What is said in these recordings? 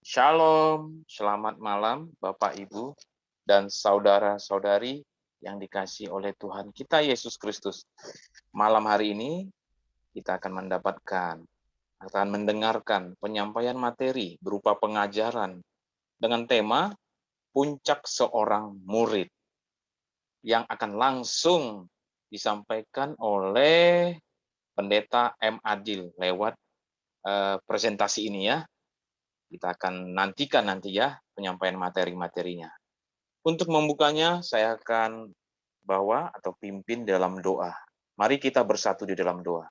Shalom, selamat malam Bapak Ibu dan saudara-saudari yang dikasihi oleh Tuhan kita Yesus Kristus. Malam hari ini kita akan mendengarkan penyampaian materi berupa pengajaran dengan tema Puncak Seorang Murid yang akan langsung disampaikan oleh Pendeta M. Adil lewat presentasi ini ya. Kita akan nantikan nanti ya penyampaian materi-materinya. Untuk membukanya, saya akan bawa atau pimpin dalam doa. Mari kita bersatu di dalam doa.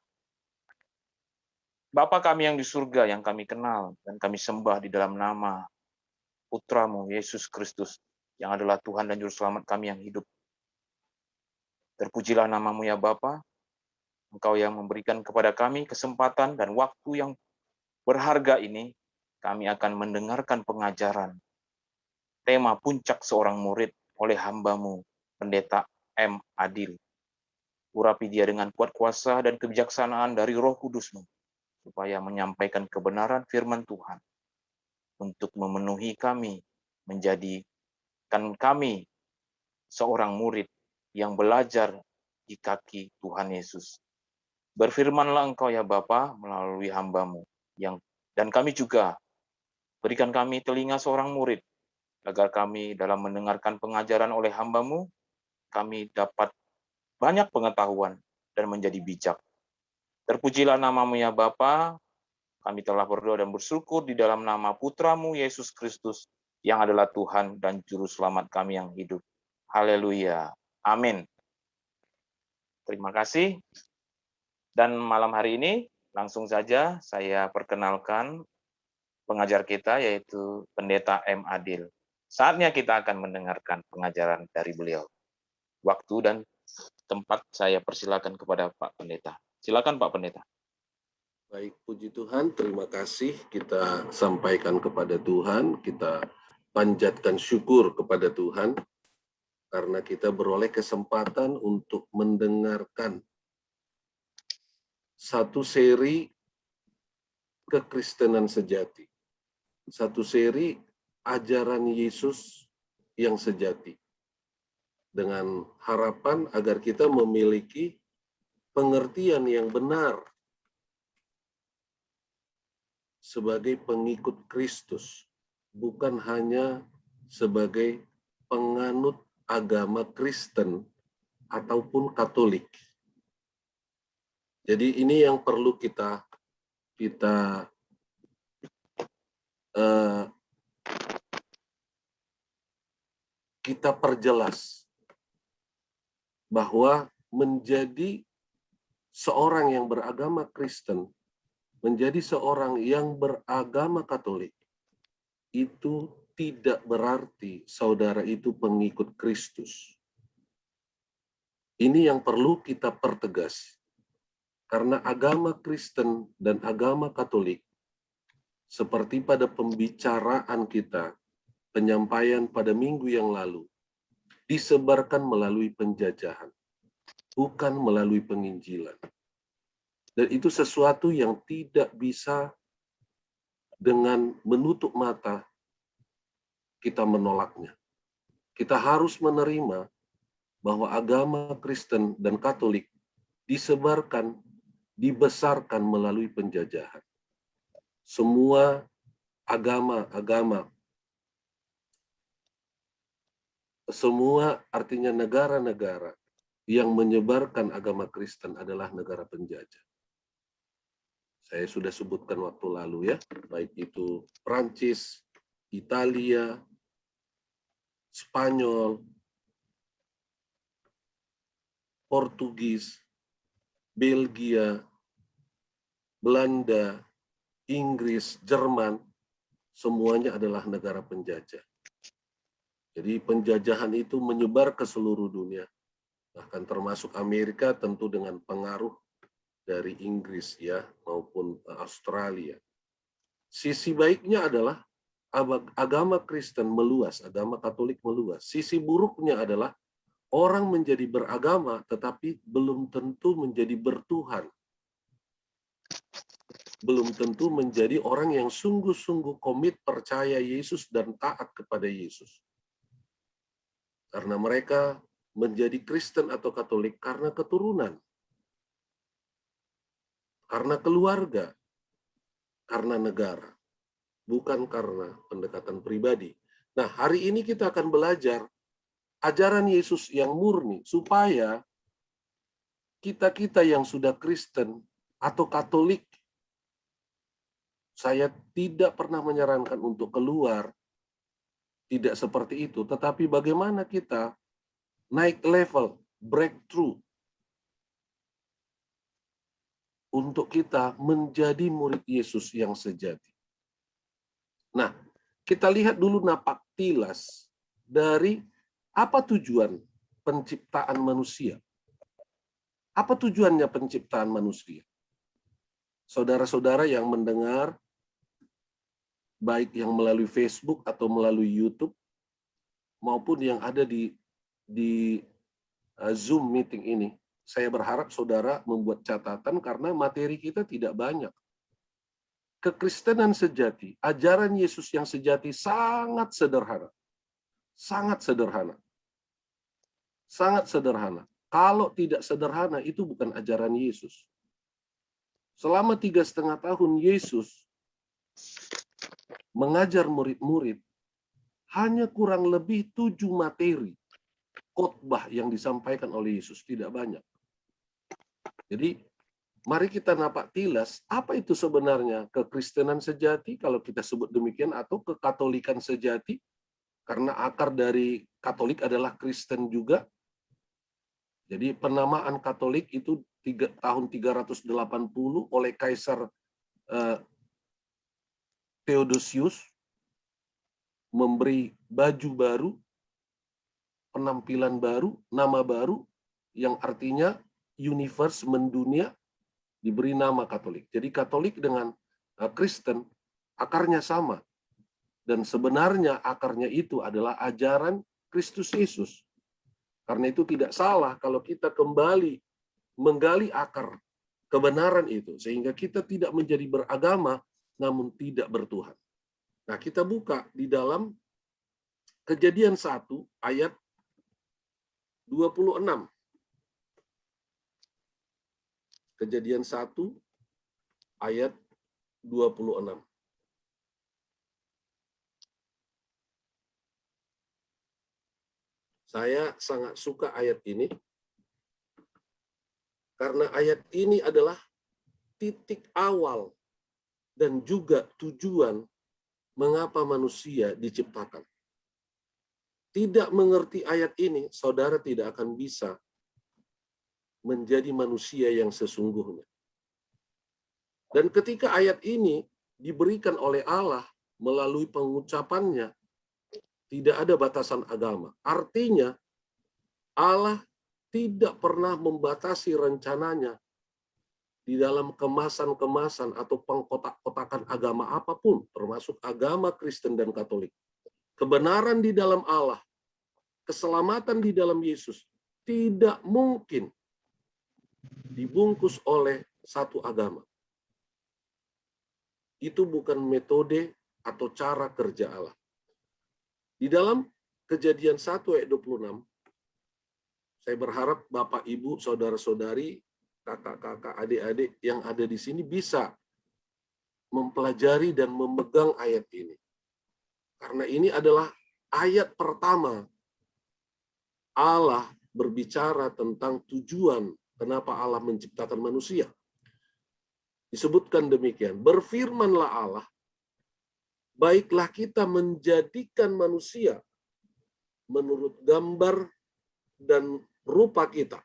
Bapa kami yang di surga, yang kami kenal dan kami sembah di dalam nama Putramu, Yesus Kristus, yang adalah Tuhan dan Juru Selamat kami yang hidup. Terpujilah namamu ya Bapa, Engkau yang memberikan kepada kami kesempatan dan waktu yang berharga ini, kami akan mendengarkan pengajaran tema puncak seorang murid oleh hamba-Mu, Pendeta M. Adil. Urapi dia dengan kuat kuasa dan kebijaksanaan dari Roh Kudus-Mu, supaya menyampaikan kebenaran firman Tuhan untuk memenuhi kami, menjadikan kami seorang murid yang belajar di kaki Tuhan Yesus. Berfirmanlah Engkau ya Bapa melalui hamba-Mu, dan kami juga berikan kami telinga seorang murid, agar kami dalam mendengarkan pengajaran oleh hamba-Mu, kami dapat banyak pengetahuan dan menjadi bijak. Terpujilah namamu ya Bapa, kami telah berdoa dan bersyukur di dalam nama Putramu Yesus Kristus, yang adalah Tuhan dan Juru Selamat kami yang hidup. Haleluya. Amin. Terima kasih. Dan malam hari ini, langsung saja saya perkenalkan pengajar kita, yaitu Pendeta M. Adil. Saatnya kita akan mendengarkan pengajaran dari beliau. Waktu dan tempat saya persilakan kepada Pak Pendeta. Silakan Pak Pendeta. Baik, puji Tuhan, terima kasih kita sampaikan kepada Tuhan, kita panjatkan syukur kepada Tuhan, karena kita beroleh kesempatan untuk mendengarkan satu seri kekristenan sejati, satu seri ajaran Yesus yang sejati, dengan harapan agar kita memiliki pengertian yang benar sebagai pengikut Kristus, bukan hanya sebagai penganut agama Kristen ataupun Katolik. Jadi ini yang perlu kita perjelas, bahwa menjadi seorang yang beragama Kristen, menjadi seorang yang beragama Katolik, itu tidak berarti saudara itu pengikut Kristus. Ini yang perlu kita pertegas. Karena agama Kristen dan agama Katolik, seperti pada pembicaraan kita, penyampaian pada minggu yang lalu, disebarkan melalui penjajahan, bukan melalui penginjilan. Dan itu sesuatu yang tidak bisa dengan menutup mata kita menolaknya. Kita harus menerima bahwa agama Kristen dan Katolik disebarkan, dibesarkan melalui penjajahan. Semua agama-agama, semua artinya negara-negara yang menyebarkan agama Kristen adalah negara penjajah. Saya sudah sebutkan waktu lalu ya, baik itu Prancis, Italia, Spanyol, Portugis, Belgia, Belanda, Inggris, Jerman, semuanya adalah negara penjajah. Jadi penjajahan itu menyebar ke seluruh dunia, bahkan termasuk Amerika tentu dengan pengaruh dari Inggris ya, maupun Australia. Sisi baiknya adalah agama Kristen meluas, agama Katolik meluas. Sisi buruknya adalah orang menjadi beragama tetapi belum tentu menjadi bertuhan. belum tentu menjadi orang yang sungguh-sungguh komit percaya Yesus dan taat kepada Yesus. Karena mereka menjadi Kristen atau Katolik karena keturunan, karena keluarga, karena negara, bukan karena pendekatan pribadi. Nah, hari ini kita akan belajar ajaran Yesus yang murni, supaya kita-kita yang sudah Kristen atau Katolik, saya tidak pernah menyarankan untuk keluar, tidak seperti itu. Tetapi bagaimana kita naik level, breakthrough, untuk kita menjadi murid Yesus yang sejati. Nah, kita lihat dulu napak tilas dari apa tujuan penciptaan manusia. Apa tujuannya penciptaan manusia? Saudara-saudara yang mendengar, baik yang melalui Facebook atau melalui YouTube, maupun yang ada di Zoom meeting ini, saya berharap saudara membuat catatan karena materi kita tidak banyak. Kekristenan sejati, ajaran Yesus yang sejati sangat sederhana. Sangat sederhana. Sangat sederhana. Kalau tidak sederhana, itu bukan ajaran Yesus. Selama 3,5 tahun Yesus mengajar murid-murid, hanya kurang lebih 7 materi khotbah yang disampaikan oleh Yesus, tidak banyak. Jadi, mari kita napak tilas, apa itu sebenarnya kekristenan sejati, kalau kita sebut demikian, atau kekatolikan sejati, karena akar dari Katolik adalah Kristen juga. Jadi penamaan Katolik itu tahun 380 oleh Kaisar Theodosius, memberi baju baru, penampilan baru, nama baru, yang artinya universe, mendunia, diberi nama Katolik. Jadi Katolik dengan Kristen akarnya sama. Dan sebenarnya akarnya itu adalah ajaran Kristus Yesus. Karena itu tidak salah kalau kita kembali menggali akar kebenaran itu, sehingga kita tidak menjadi beragama namun tidak bertuhan. Nah, kita buka di dalam Kejadian 1 ayat 26. Kejadian 1 ayat 26. Saya sangat suka ayat ini, karena ayat ini adalah titik awal dan juga tujuan mengapa manusia diciptakan. Tidak mengerti ayat ini, saudara tidak akan bisa menjadi manusia yang sesungguhnya. Dan ketika ayat ini diberikan oleh Allah melalui pengucapannya, tidak ada batasan agama. Artinya, Allah tidak pernah membatasi rencananya di dalam kemasan-kemasan atau pengkotak-kotakan agama apapun, termasuk agama Kristen dan Katolik. Kebenaran di dalam Allah, keselamatan di dalam Yesus, tidak mungkin dibungkus oleh satu agama. Itu bukan metode atau cara kerja Allah. Di dalam Kejadian 1 ayat 26, saya berharap Bapak, Ibu, Saudara-saudari, kakak-kakak, adik-adik yang ada di sini bisa mempelajari dan memegang ayat ini. Karena ini adalah ayat pertama Allah berbicara tentang tujuan kenapa Allah menciptakan manusia. Disebutkan demikian, berfirmanlah Allah, baiklah kita menjadikan manusia menurut gambar dan rupa kita,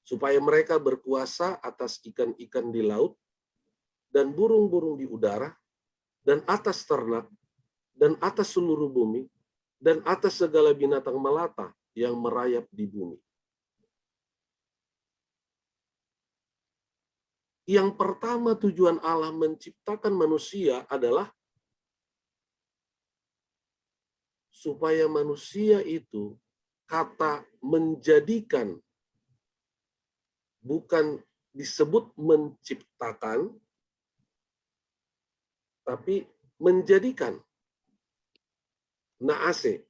supaya mereka berkuasa atas ikan-ikan di laut, dan burung-burung di udara, dan atas ternak, dan atas seluruh bumi, dan atas segala binatang melata yang merayap di bumi. Yang pertama tujuan Allah menciptakan manusia adalah supaya manusia itu, kata menjadikan bukan disebut menciptakan, tapi menjadikan. Naase,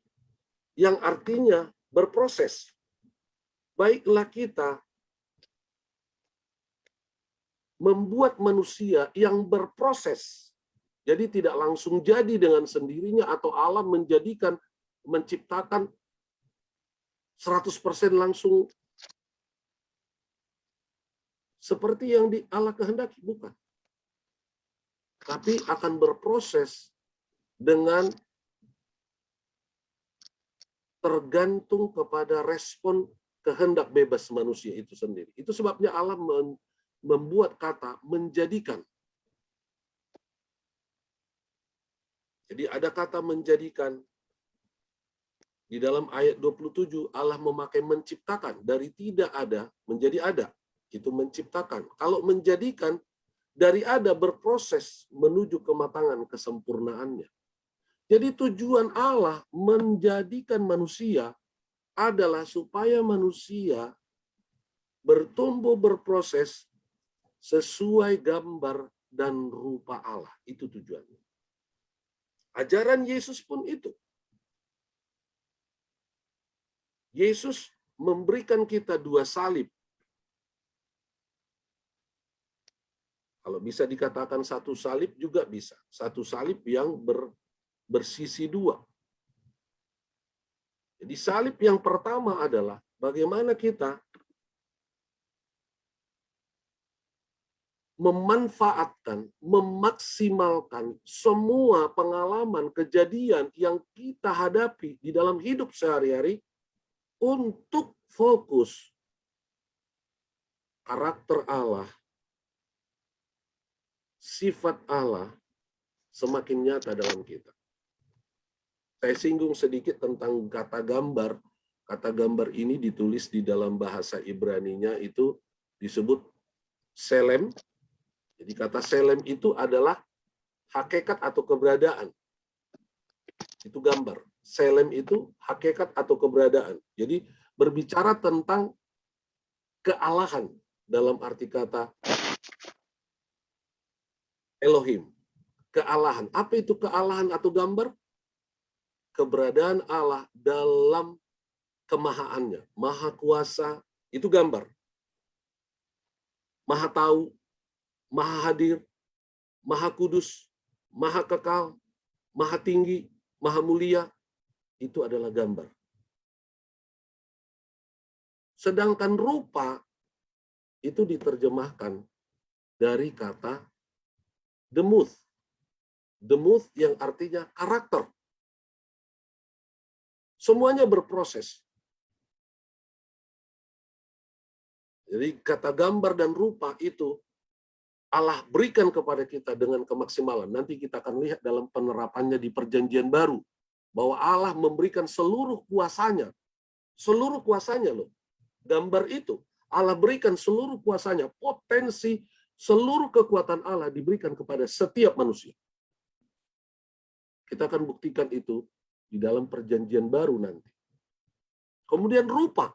yang artinya berproses. Baiklah kita membuat manusia yang berproses. Jadi tidak langsung jadi dengan sendirinya atau Allah menjadikan, menciptakan 100% langsung seperti yang Allah kehendaki, bukan. Tapi akan berproses dengan tergantung kepada respon kehendak bebas manusia itu sendiri. Itu sebabnya Allah membuat kata menjadikan. Jadi ada kata menjadikan. Di dalam ayat 27 Allah memakai menciptakan, dari tidak ada menjadi ada. Itu menciptakan. Kalau menjadikan, dari ada berproses menuju kematangan kesempurnaannya. Jadi tujuan Allah menjadikan manusia adalah supaya manusia bertumbuh berproses sesuai gambar dan rupa Allah. Itu tujuannya. Ajaran Yesus pun itu. Yesus memberikan kita 2 salib. Kalau bisa dikatakan 1 salib juga bisa. 1 salib yang bersisi 2. Jadi salib yang pertama adalah bagaimana kita memanfaatkan, memaksimalkan semua pengalaman, kejadian yang kita hadapi di dalam hidup sehari-hari untuk fokus karakter Allah, sifat Allah semakin nyata dalam kita. Saya singgung sedikit tentang kata gambar. Kata gambar ini ditulis di dalam bahasa Ibraninya itu disebut selem. Jadi kata selem itu adalah hakikat atau keberadaan. Itu gambar. Selem itu hakikat atau keberadaan. Jadi berbicara tentang kealahan dalam arti kata Elohim. Kealahan. Apa itu kealahan atau gambar? Keberadaan Allah dalam kemahaannya. Maha kuasa, itu gambar. Maha tahu, maha hadir, maha kudus, maha kekal, maha tinggi, maha mulia, itu adalah gambar. Sedangkan rupa itu diterjemahkan dari kata demuth. Demuth yang artinya karakter. Semuanya berproses. Jadi kata gambar dan rupa itu Allah berikan kepada kita dengan kemaksimalan. Nanti kita akan lihat dalam penerapannya di Perjanjian Baru. Bahwa Allah memberikan seluruh kuasanya. Seluruh kuasanya loh. Gambar itu. Allah berikan seluruh kuasanya. Potensi seluruh kekuatan Allah diberikan kepada setiap manusia. Kita akan buktikan itu di dalam Perjanjian Baru nanti. Kemudian rupa.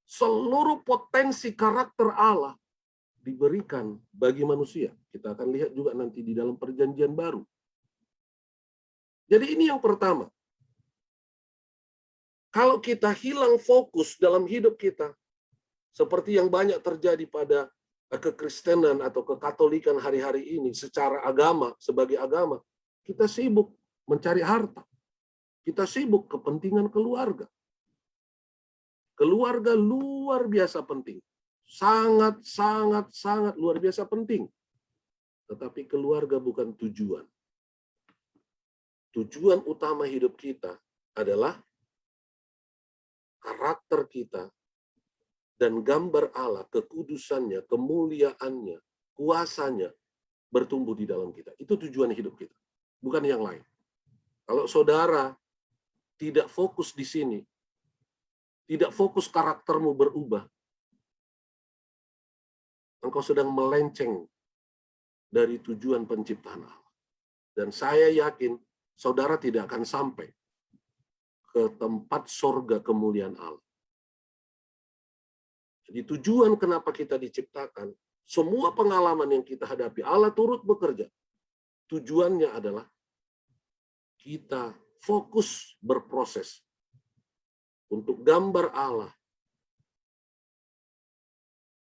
Seluruh potensi karakter Allah diberikan bagi manusia. Kita akan lihat juga nanti di dalam Perjanjian Baru. Jadi ini yang pertama. Kalau kita hilang fokus dalam hidup kita, seperti yang banyak terjadi pada kekristenan atau kekatolikan hari-hari ini secara agama, sebagai agama, kita sibuk mencari harta. Kita sibuk kepentingan keluarga. Keluarga luar biasa penting. Sangat, sangat, sangat luar biasa penting. Tetapi keluarga bukan tujuan. Tujuan utama hidup kita adalah karakter kita dan gambar Allah, kekudusannya, kemuliaannya, kuasanya bertumbuh di dalam kita. Itu tujuan hidup kita. Bukan yang lain. Kalau saudara tidak fokus di sini, tidak fokus karaktermu berubah, engkau sedang melenceng dari tujuan penciptaan Allah. Dan saya yakin saudara tidak akan sampai ke tempat sorga kemuliaan Allah. Jadi tujuan kenapa kita diciptakan Semua pengalaman yang kita hadapi, Allah turut bekerja. Tujuannya adalah kita fokus berproses untuk gambar Allah,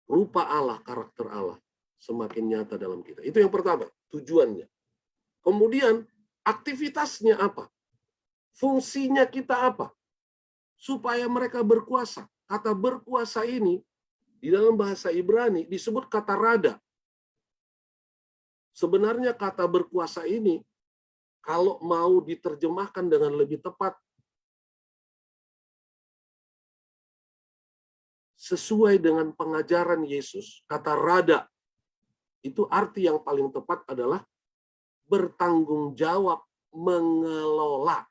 rupa Allah, karakter Allah semakin nyata dalam kita. Itu yang pertama, tujuannya. Kemudian, aktivitasnya apa? Fungsinya kita apa? Supaya mereka berkuasa. Kata berkuasa ini, di dalam bahasa Ibrani disebut kata rada. Sebenarnya kata berkuasa ini, kalau mau diterjemahkan dengan lebih tepat, sesuai dengan pengajaran Yesus, kata rada, itu arti yang paling tepat adalah bertanggung jawab, mengelola.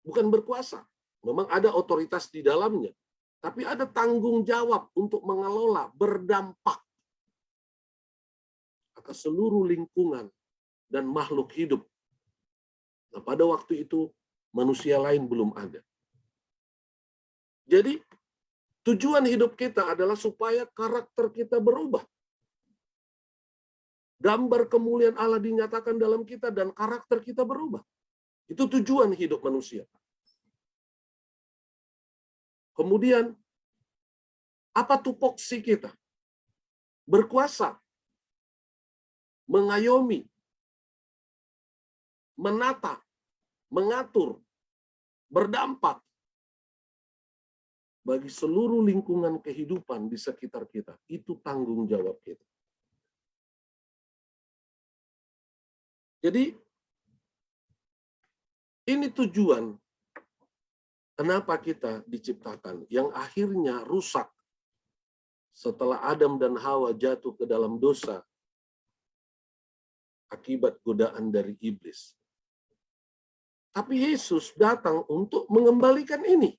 Bukan berkuasa. Memang ada otoritas di dalamnya. Tapi ada tanggung jawab untuk mengelola, berdampak atas seluruh lingkungan dan makhluk hidup. Nah, pada waktu itu manusia lain belum ada. Jadi tujuan hidup kita adalah supaya karakter kita berubah. Gambar kemuliaan Allah dinyatakan dalam kita dan karakter kita berubah. Itu tujuan hidup manusia. Kemudian, apa tupoksi kita? Berkuasa, mengayomi, menata, mengatur, berdampak bagi seluruh lingkungan kehidupan di sekitar kita. Itu tanggung jawab kita. Jadi, ini tujuan kenapa kita diciptakan, yang akhirnya rusak setelah Adam dan Hawa jatuh ke dalam dosa akibat godaan dari iblis. Tapi Yesus datang untuk mengembalikan ini.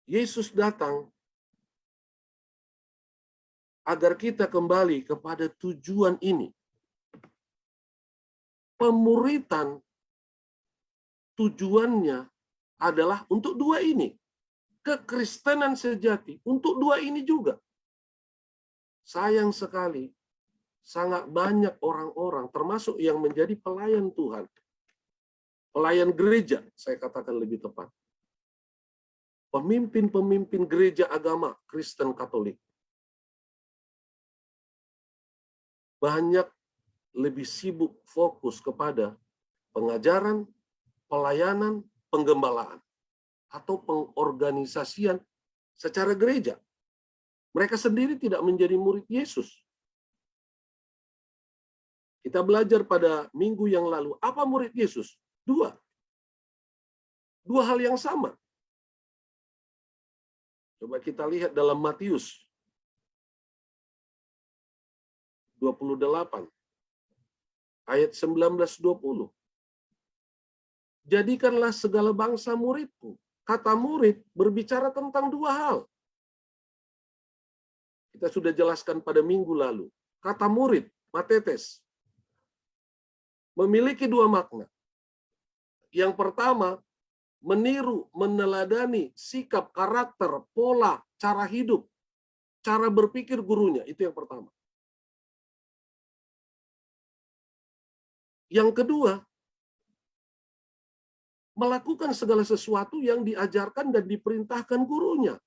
Yesus datang agar kita kembali kepada tujuan ini. Pemuritan tujuannya adalah untuk dua ini. Kekristenan sejati untuk dua ini juga. Sayang sekali, sangat banyak orang-orang, termasuk yang menjadi pelayan Tuhan, pelayan gereja, saya katakan lebih tepat, pemimpin-pemimpin gereja agama Kristen Katolik, banyak lebih sibuk fokus kepada pengajaran, pelayanan, penggembalaan, atau pengorganisasian secara gereja. Mereka sendiri tidak menjadi murid Yesus. Kita belajar pada minggu yang lalu, apa murid Yesus? Dua hal yang sama. Coba kita lihat dalam Matius 28, ayat 19-20. Jadikanlah segala bangsa muridku. Kata murid berbicara tentang dua hal. Kita sudah jelaskan pada minggu lalu. Kata murid, matetes, memiliki dua makna. Yang pertama, meniru, meneladani sikap, karakter, pola, cara hidup, cara berpikir gurunya. Itu yang pertama. Yang kedua, melakukan segala sesuatu yang diajarkan dan diperintahkan gurunya.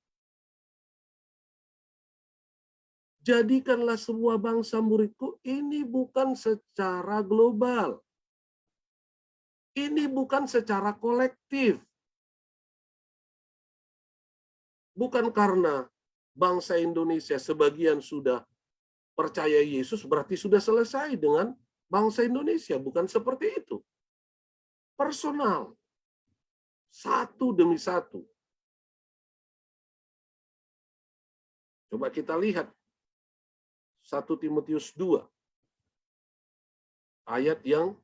Jadikanlah semua bangsa muridku, ini bukan secara global. Ini bukan secara kolektif. Bukan karena bangsa Indonesia sebagian sudah percaya Yesus, berarti sudah selesai dengan bangsa Indonesia. Bukan seperti itu. Personal. Satu demi satu. Coba kita lihat 1 Timotius 2. Ayat yang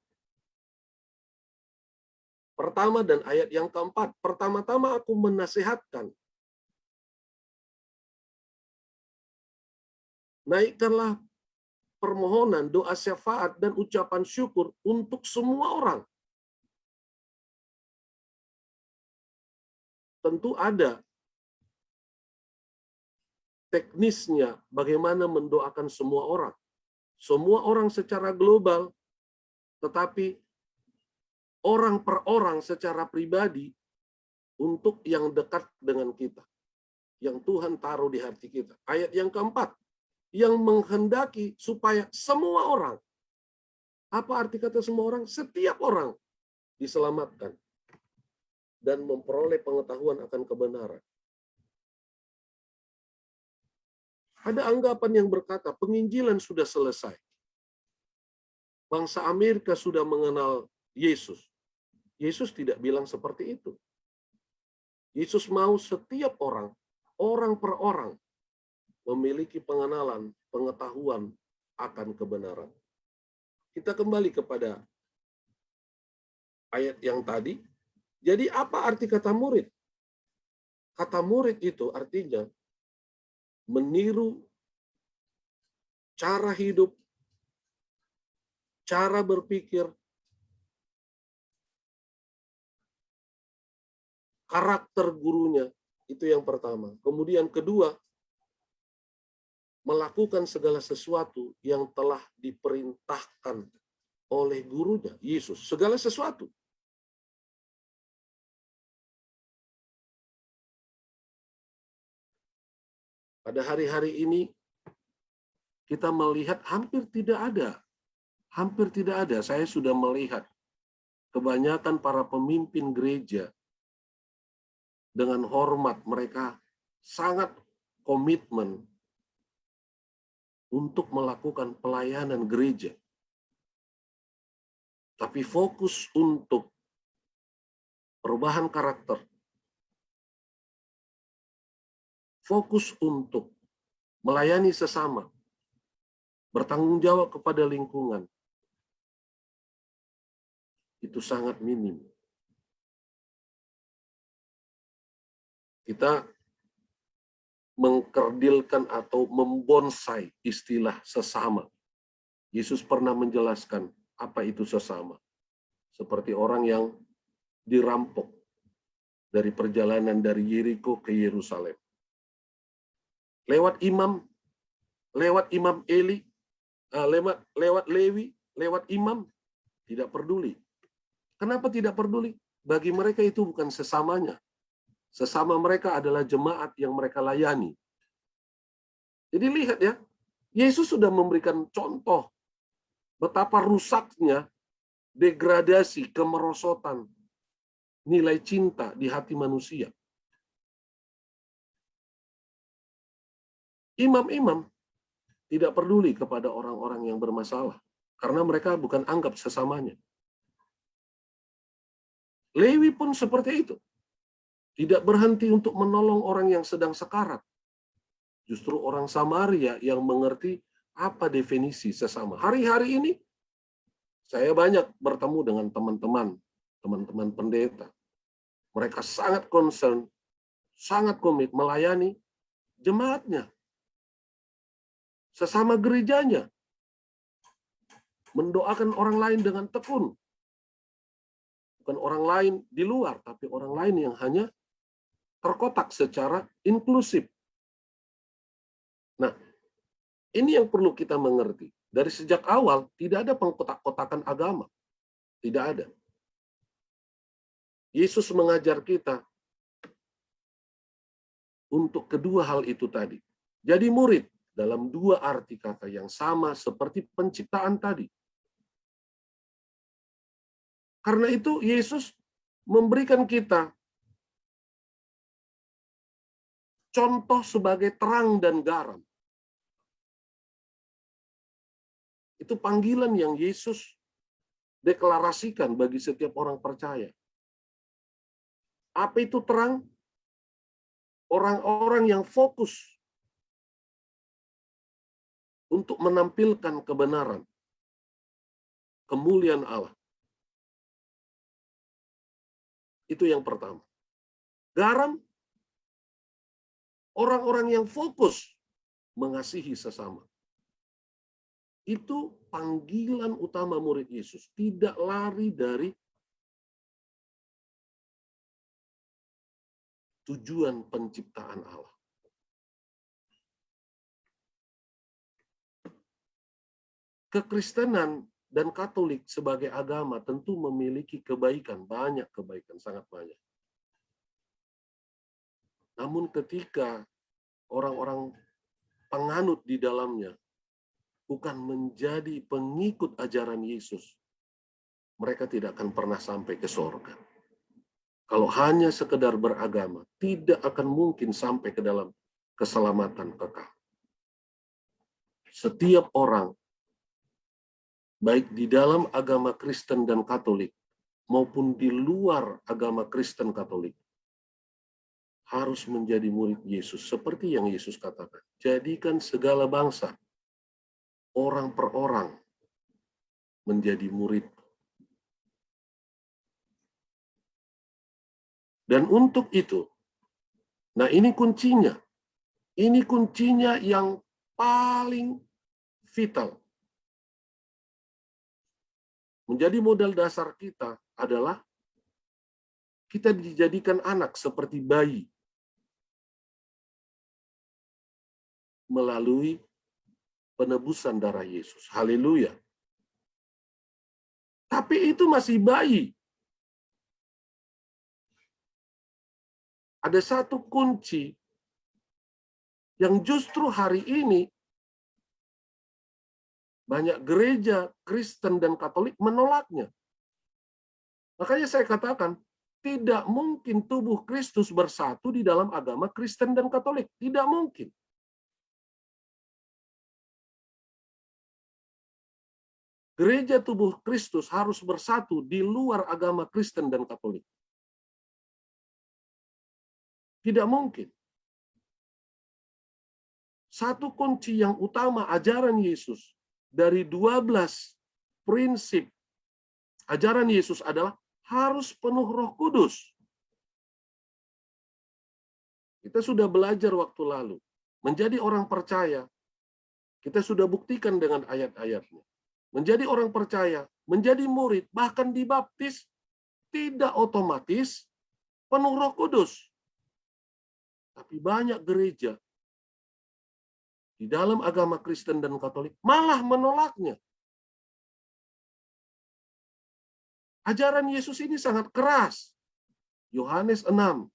pertama dan ayat yang keempat. Pertama-tama aku menasihatkan. Naikkanlah permohonan, doa syafaat, dan ucapan syukur untuk semua orang. Tentu ada teknisnya bagaimana mendoakan semua orang. Semua orang secara global, tetapi orang per orang secara pribadi untuk yang dekat dengan kita. Yang Tuhan taruh di hati kita. Ayat yang keempat, yang menghendaki supaya semua orang, apa arti kata semua orang? Setiap orang diselamatkan dan memperoleh pengetahuan akan kebenaran. Ada anggapan yang berkata penginjilan sudah selesai. Bangsa Amerika sudah mengenal Yesus. Yesus tidak bilang seperti itu. Yesus mau setiap orang, orang per orang, memiliki pengenalan, pengetahuan akan kebenaran. Kita kembali kepada ayat yang tadi. Jadi apa arti kata murid? Kata murid itu artinya meniru cara hidup, cara berpikir, karakter gurunya. Itu yang pertama. Kemudian kedua, melakukan segala sesuatu yang telah diperintahkan oleh gurunya, Yesus. Segala sesuatu. Pada hari-hari ini, kita melihat hampir tidak ada. Saya sudah melihat kebanyakan para pemimpin gereja dengan hormat, mereka sangat komitmen untuk melakukan pelayanan gereja. Tapi fokus untuk perubahan karakter, fokus untuk melayani sesama, bertanggung jawab kepada lingkungan, itu sangat minim. Kita mengkerdilkan atau membonsai istilah sesama. Yesus pernah menjelaskan apa itu sesama. Seperti orang yang dirampok dari perjalanan dari Yeriko ke Yerusalem. Lewat imam Eli, lewat Lewi, lewat imam, tidak peduli. Kenapa tidak peduli? Bagi mereka itu bukan sesamanya. Sesama mereka adalah jemaat yang mereka layani. Jadi lihat ya, Yesus sudah memberikan contoh betapa rusaknya degradasi, kemerosotan, nilai cinta di hati manusia. Imam-imam tidak peduli kepada orang-orang yang bermasalah, karena mereka bukan anggap sesamanya. Lewi pun seperti itu. Tidak berhenti untuk menolong orang yang sedang sekarat. Justru orang Samaria yang mengerti apa definisi sesama. Hari-hari ini, saya banyak bertemu dengan teman-teman pendeta. Mereka sangat concern, sangat komit melayani jemaatnya, sesama gerejanya, mendoakan orang lain dengan tekun. Bukan orang lain di luar, tapi orang lain yang hanya terkotak secara inklusif. Nah, ini yang perlu kita mengerti. Dari sejak awal, tidak ada pengkotak-kotakan agama. Tidak ada. Yesus mengajar kita untuk kedua hal itu tadi. Jadi murid dalam dua arti kata yang sama seperti penciptaan tadi. Karena itu Yesus memberikan kita contoh sebagai terang dan garam. Itu panggilan yang Yesus deklarasikan bagi setiap orang percaya. Apa itu terang? Orang-orang yang fokus untuk menampilkan kebenaran, kemuliaan Allah. Itu yang pertama. Garam, orang-orang yang fokus mengasihi sesama. Itu panggilan utama murid Yesus. Tidak lari dari tujuan penciptaan Allah. Kekristenan dan Katolik sebagai agama tentu memiliki kebaikan, banyak kebaikan, sangat banyak. Namun ketika orang-orang penganut di dalamnya bukan menjadi pengikut ajaran Yesus, mereka tidak akan pernah sampai ke sorga. Kalau hanya sekedar beragama, tidak akan mungkin sampai ke dalam keselamatan kekal. Setiap orang, baik di dalam agama Kristen dan Katolik, maupun di luar agama Kristen Katolik, harus menjadi murid Yesus. Seperti yang Yesus katakan, jadikan segala bangsa, orang per orang, menjadi murid. Dan untuk itu, nah ini kuncinya yang paling vital. Menjadi modal dasar kita adalah kita dijadikan anak seperti bayi melalui penebusan darah Yesus. Haleluya. Tapi itu masih bayi. Ada satu kunci yang justru hari ini banyak gereja Kristen dan Katolik menolaknya. Makanya saya katakan, tidak mungkin tubuh Kristus bersatu di dalam agama Kristen dan Katolik. Tidak mungkin. Gereja tubuh Kristus harus bersatu di luar agama Kristen dan Katolik. Tidak mungkin. Satu kunci yang utama ajaran Yesus dari 12 prinsip ajaran Yesus adalah harus penuh Roh Kudus. Kita sudah belajar waktu lalu. Menjadi orang percaya, kita sudah buktikan dengan ayat-ayatnya. Menjadi orang percaya, menjadi murid, bahkan dibaptis, tidak otomatis penuh Roh Kudus. Tapi banyak gereja di dalam agama Kristen dan Katolik malah menolaknya. Ajaran Yesus ini sangat keras. Yohanes 6.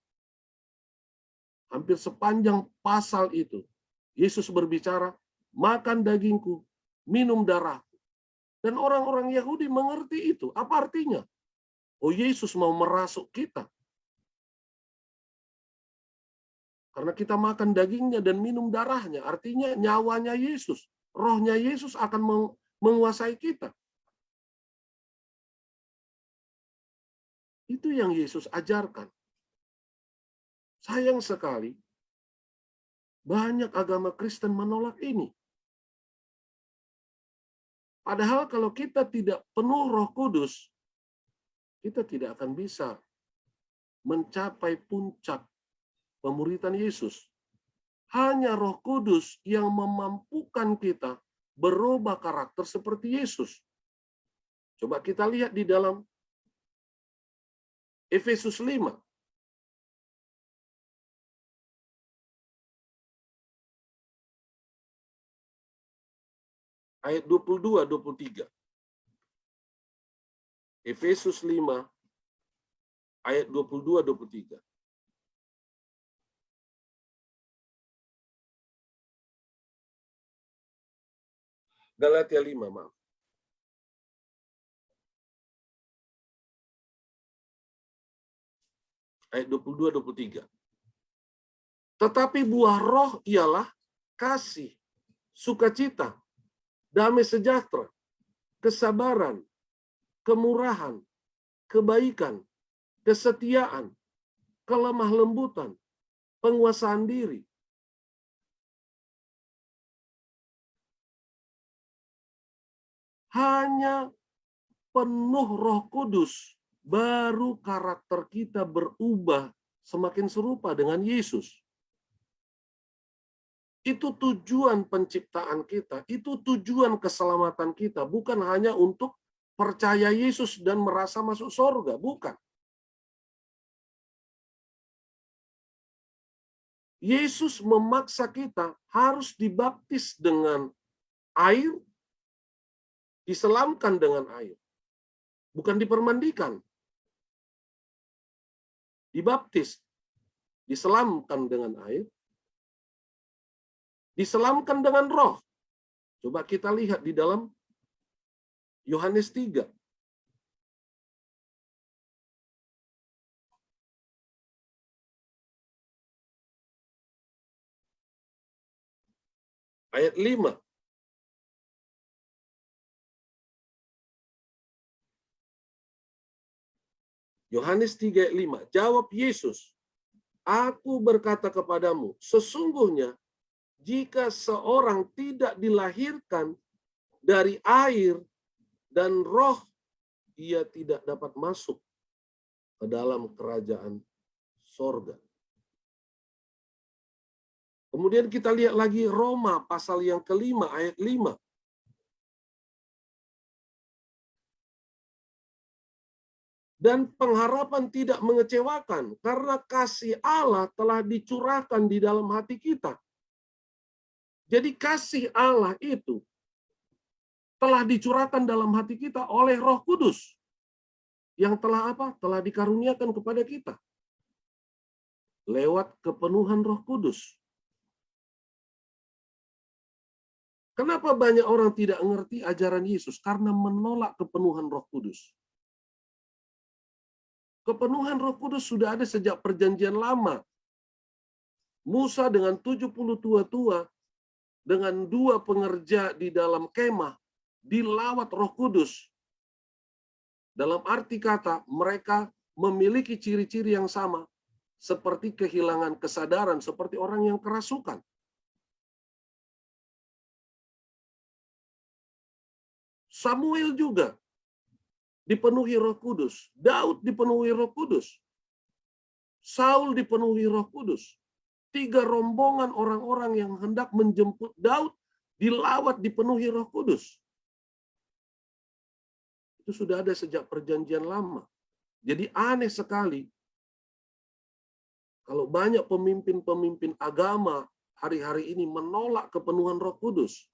Hampir sepanjang pasal itu, Yesus berbicara, makan dagingku, minum darahku. Dan orang-orang Yahudi mengerti itu. Apa artinya? Oh, Yesus mau merasuk kita. Karena kita makan dagingnya dan minum darahnya. Artinya nyawanya Yesus. Rohnya Yesus akan menguasai kita. Itu yang Yesus ajarkan. Sayang sekali, banyak agama Kristen menolak ini. Padahal kalau kita tidak penuh Roh Kudus, kita tidak akan bisa mencapai puncak pemuridan Yesus. Hanya Roh Kudus yang memampukan kita berubah karakter seperti Yesus. Coba kita lihat di dalam Efesus 5. Ayat 22-23. Efesus 5 ayat 22-23. Galatia 5, maaf. Ayat 22-23. Tetapi buah roh ialah kasih, sukacita, damai sejahtera, kesabaran, kemurahan, kebaikan, kesetiaan, kelemah lembutan, penguasaan diri. Hanya penuh Roh Kudus, baru karakter kita berubah semakin serupa dengan Yesus. Itu tujuan penciptaan kita, itu tujuan keselamatan kita, bukan hanya untuk percaya Yesus dan merasa masuk surga, bukan. Yesus memaksa kita harus dibaptis dengan air diselamkan dengan air. Bukan dipermandikan. Dibaptis, diselamkan dengan air, diselamkan dengan roh. Coba kita lihat di dalam Yohanes 3. Ayat 5. Yohanes 3 ayat 5. Jawab Yesus, aku berkata kepadamu, sesungguhnya jika seorang tidak dilahirkan dari air dan roh, ia tidak dapat masuk ke dalam kerajaan sorga. Kemudian kita lihat lagi Roma pasal yang kelima ayat 5. Dan pengharapan tidak mengecewakan karena kasih Allah telah dicurahkan di dalam hati kita. Jadi kasih Allah itu telah dicurahkan dalam hati kita oleh Roh Kudus yang telah apa? Telah dikaruniakan kepada kita lewat kepenuhan Roh Kudus. Kenapa banyak orang tidak mengerti ajaran Yesus? Karena menolak kepenuhan Roh Kudus. Kepenuhan Roh Kudus sudah ada sejak perjanjian lama. Musa dengan 70 tua-tua, dengan 2 pengerja di dalam kemah, dilawat Roh Kudus. Dalam arti kata, mereka memiliki ciri-ciri yang sama, seperti kehilangan kesadaran, seperti orang yang kerasukan. Samuel juga dipenuhi Roh Kudus. Daud dipenuhi Roh Kudus. Saul dipenuhi Roh Kudus. 3 rombongan orang-orang yang hendak menjemput Daud dilawat dipenuhi Roh Kudus. Itu sudah ada sejak perjanjian lama. Jadi aneh sekali kalau banyak pemimpin-pemimpin agama hari-hari ini menolak kepenuhan Roh Kudus.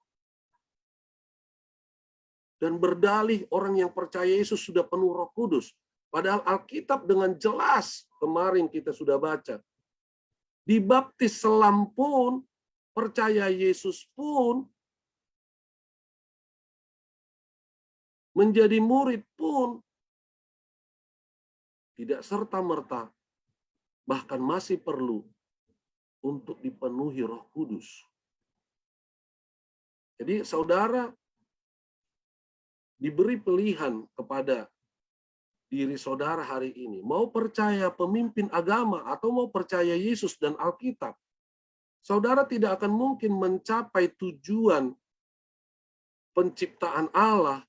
Dan berdalih orang yang percaya Yesus sudah penuh Roh Kudus. Padahal Alkitab dengan jelas, kemarin kita sudah baca, dibaptis selam pun, percaya Yesus pun, menjadi murid pun, tidak serta-merta, bahkan masih perlu untuk dipenuhi Roh Kudus. Jadi saudara diberi pilihan kepada diri saudara hari ini, mau percaya pemimpin agama atau mau percaya Yesus dan Alkitab. Saudara tidak akan mungkin mencapai tujuan penciptaan Allah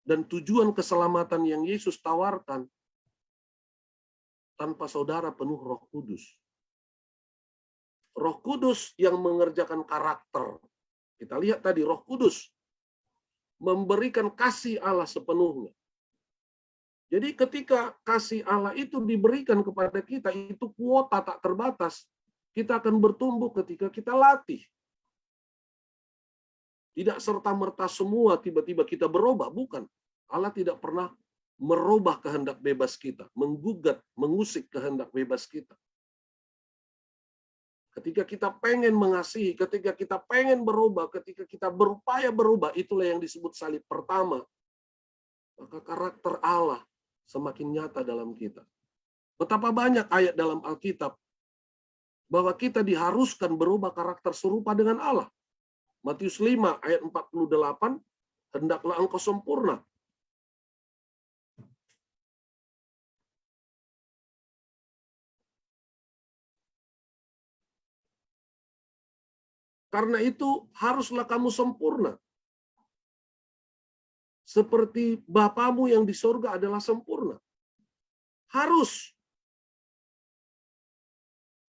dan tujuan keselamatan yang Yesus tawarkan tanpa saudara penuh Roh Kudus. Roh Kudus yang mengerjakan karakter. Kita lihat tadi, Roh Kudus memberikan kasih Allah sepenuhnya. Jadi ketika kasih Allah itu diberikan kepada kita, itu kuota tak terbatas. Kita akan bertumbuh ketika kita latih. Tidak serta-merta semua tiba-tiba kita berubah, bukan. Allah tidak pernah merubah kehendak bebas kita, menggugat, mengusik kehendak bebas kita. Ketika kita pengen mengasihi, ketika kita pengen berubah, ketika kita berupaya berubah, itulah yang disebut salib pertama. Maka karakter Allah semakin nyata dalam kita. Betapa banyak ayat dalam Alkitab bahwa kita diharuskan berubah karakter serupa dengan Allah. Matius 5 ayat 48, hendaklah engkau sempurna. Karena itu haruslah kamu sempurna. Seperti Bapamu yang di sorga adalah sempurna. Harus.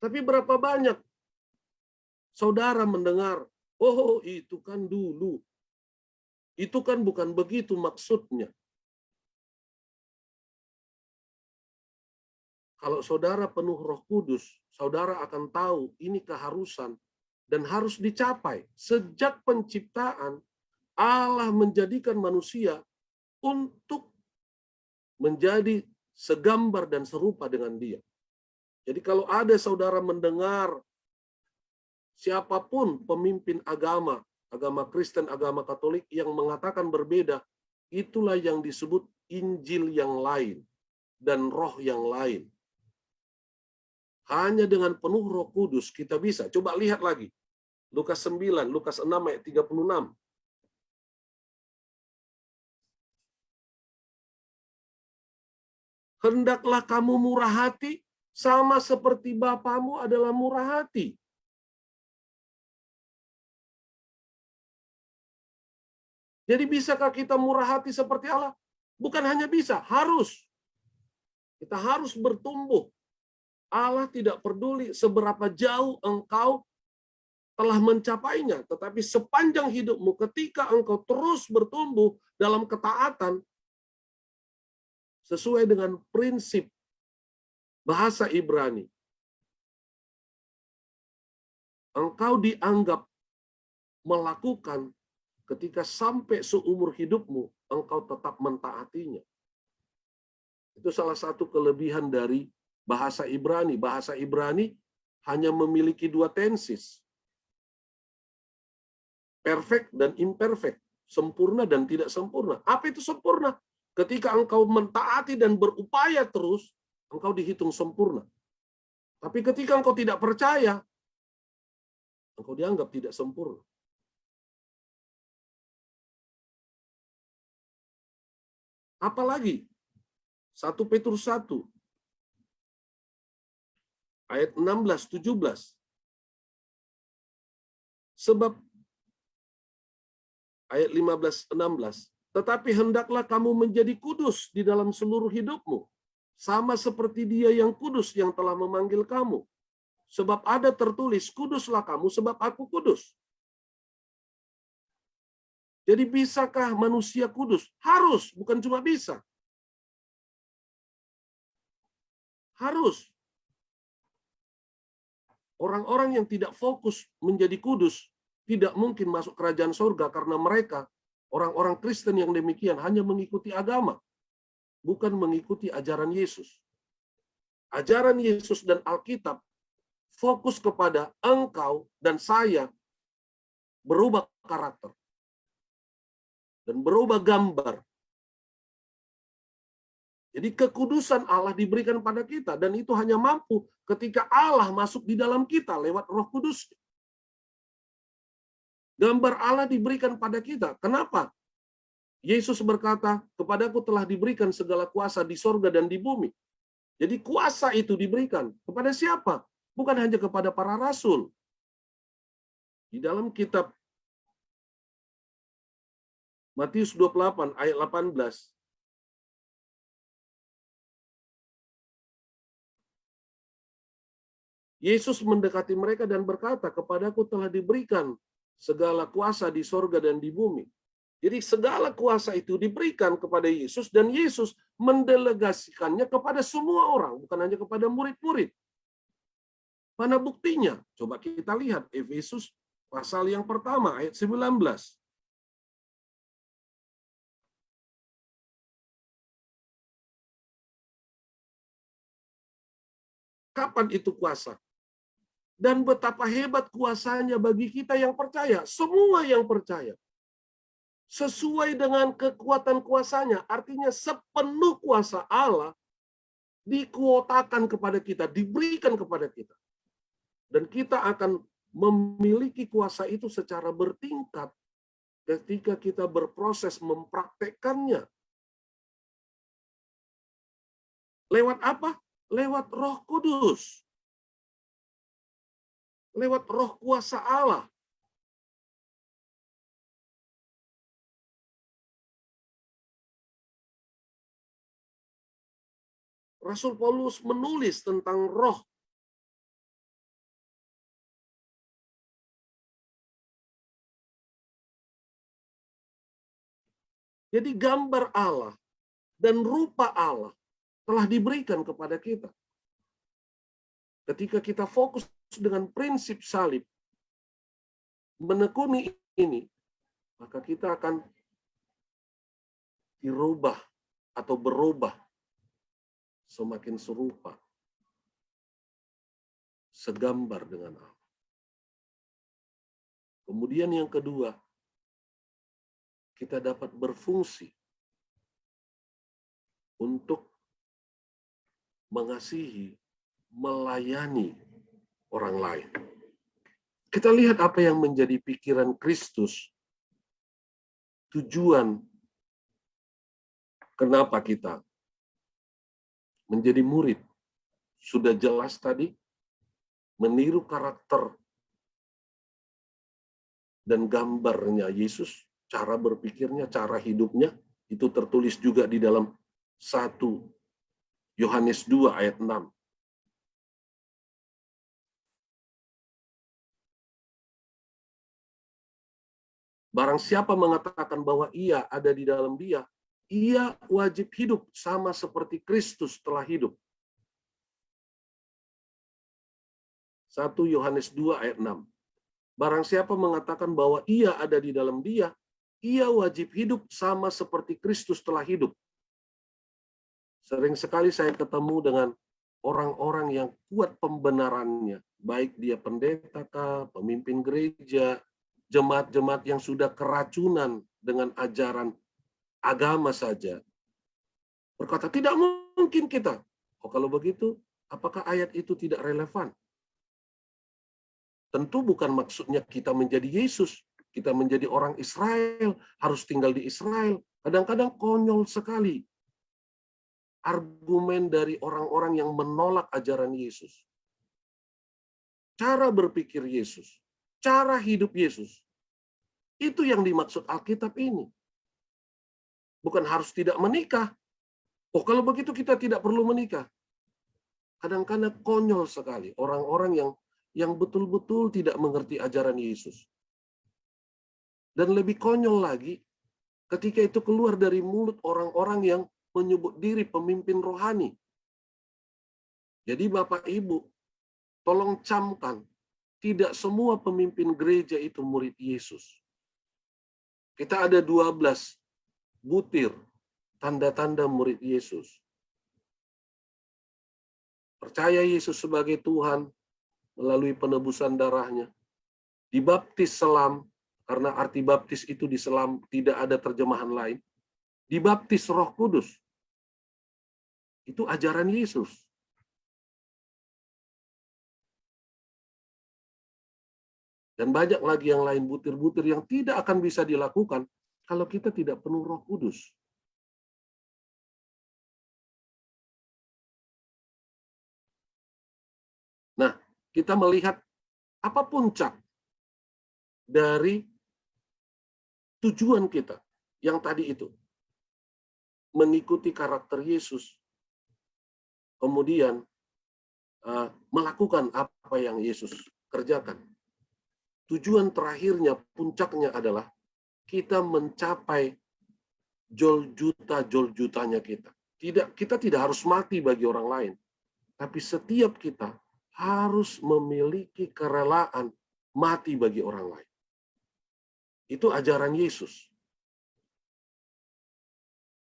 Tapi berapa banyak saudara mendengar, oh itu kan dulu. Itu kan bukan begitu maksudnya. Kalau saudara penuh Roh Kudus, saudara akan tahu ini keharusan dan harus dicapai. Sejak penciptaan, Allah menjadikan manusia untuk menjadi segambar dan serupa dengan Dia. Jadi kalau ada saudara mendengar siapapun pemimpin agama, agama Kristen, agama Katolik yang mengatakan berbeda, itulah yang disebut Injil yang lain dan roh yang lain. Hanya dengan penuh Roh Kudus kita bisa. Coba lihat lagi. Lukas 9, Lukas 6 ayat 36. Hendaklah kamu murah hati sama seperti Bapamu adalah murah hati. Jadi bisakah kita murah hati seperti Allah? Bukan hanya bisa, harus. Kita harus bertumbuh. Allah tidak peduli seberapa jauh engkau telah mencapainya, tetapi sepanjang hidupmu ketika engkau terus bertumbuh dalam ketaatan sesuai dengan prinsip bahasa Ibrani, engkau dianggap melakukan ketika sampai seumur hidupmu, engkau tetap mentaatinya. Itu salah satu kelebihan dari bahasa Ibrani. Bahasa Ibrani hanya memiliki dua tenses. Perfect dan imperfect. Sempurna dan tidak sempurna. Apa itu sempurna? Ketika engkau mentaati dan berupaya terus, engkau dihitung sempurna. Tapi ketika engkau tidak percaya, engkau dianggap tidak sempurna. Apalagi 1 Petrus 1 ayat 16-17. Sebab ayat 15-16, tetapi hendaklah kamu menjadi kudus di dalam seluruh hidupmu, sama seperti Dia yang kudus yang telah memanggil kamu. Sebab ada tertulis, kuduslah kamu sebab aku kudus. Jadi bisakah manusia kudus? Harus, bukan cuma bisa. Harus. Orang-orang yang tidak fokus menjadi kudus tidak mungkin masuk kerajaan surga karena mereka, orang-orang Kristen yang demikian, hanya mengikuti agama, bukan mengikuti ajaran Yesus. Ajaran Yesus dan Alkitab fokus kepada engkau dan saya berubah karakter dan berubah gambar. Jadi kekudusan Allah diberikan pada kita, dan itu hanya mampu ketika Allah masuk di dalam kita lewat Roh Kudus. Gambar Allah diberikan pada kita. Kenapa? Yesus berkata, kepadaku telah diberikan segala kuasa di sorga dan di bumi. Jadi kuasa itu diberikan kepada siapa? Bukan hanya kepada para rasul. Di dalam kitab Matius 28 ayat 18, Yesus mendekati mereka dan berkata, kepadaku telah diberikan segala kuasa di sorga dan di bumi. Jadi segala kuasa itu diberikan kepada Yesus, dan Yesus mendelegasikannya kepada semua orang, bukan hanya kepada murid-murid. Mana buktinya? Coba kita lihat Efesus pasal yang pertama ayat 19. Kapan itu kuasa? Dan betapa hebat kuasanya bagi kita yang percaya. Semua yang percaya. Sesuai dengan kekuatan kuasanya. Artinya sepenuh kuasa Allah dikuotakan kepada kita, diberikan kepada kita. Dan kita akan memiliki kuasa itu secara bertingkat ketika kita berproses mempraktekkannya. Lewat apa? Lewat Roh Kudus. Lewat roh kuasa Allah. Rasul Paulus menulis tentang roh. Jadi gambar Allah dan rupa Allah telah diberikan kepada kita. Ketika kita fokus dengan prinsip salib, menekuni ini, maka kita akan dirubah atau berubah semakin serupa, segambar dengan Allah. Kemudian yang kedua, kita dapat berfungsi untuk mengasihi, melayani orang lain. Kita lihat apa yang menjadi pikiran Kristus, tujuan kenapa kita menjadi murid. Sudah jelas tadi, meniru karakter dan gambarnya Yesus, cara berpikirnya, cara hidupnya, itu tertulis juga di dalam 1 Yohanes 2 ayat 6. Barang siapa mengatakan bahwa ia ada di dalam dia, ia wajib hidup sama seperti Kristus telah hidup. 1 Yohanes 2 ayat 6. Barang siapa mengatakan bahwa ia ada di dalam dia, ia wajib hidup sama seperti Kristus telah hidup. Sering sekali saya ketemu dengan orang-orang yang kuat pembenarannya, baik dia pendeta kah, pemimpin gereja, jemaat-jemaat yang sudah keracunan dengan ajaran agama saja. Berkata, tidak mungkin kita. Oh, kalau begitu, apakah ayat itu tidak relevan? Tentu bukan maksudnya kita menjadi Yesus, kita menjadi orang Israel, harus tinggal di Israel. Kadang-kadang konyol sekali argumen dari orang-orang yang menolak ajaran Yesus. Cara berpikir Yesus, cara hidup Yesus, itu yang dimaksud Alkitab ini. Bukan harus tidak menikah. Oh, kalau begitu kita tidak perlu menikah. Kadang-kadang konyol sekali orang-orang yang betul-betul tidak mengerti ajaran Yesus. Dan lebih konyol lagi, ketika itu keluar dari mulut orang-orang yang menyebut diri pemimpin rohani. Jadi Bapak Ibu, tolong camkan, tidak semua pemimpin gereja itu murid Yesus. Kita ada 12 butir tanda-tanda murid Yesus. Percaya Yesus sebagai Tuhan melalui penebusan darahnya. Dibaptis selam, karena arti baptis itu di selam tidak ada terjemahan lain. Dibaptis Roh Kudus. Itu ajaran Yesus. Dan banyak lagi yang lain butir-butir yang tidak akan bisa dilakukan kalau kita tidak penuh Roh Kudus. Nah, kita melihat apa puncak dari tujuan kita yang tadi itu. Mengikuti karakter Yesus. Kemudian melakukan apa yang Yesus kerjakan. Tujuan terakhirnya, puncaknya adalah kita mencapai jol-jutanya kita. Kita tidak harus mati bagi orang lain. Tapi setiap kita harus memiliki kerelaan mati bagi orang lain. Itu ajaran Yesus.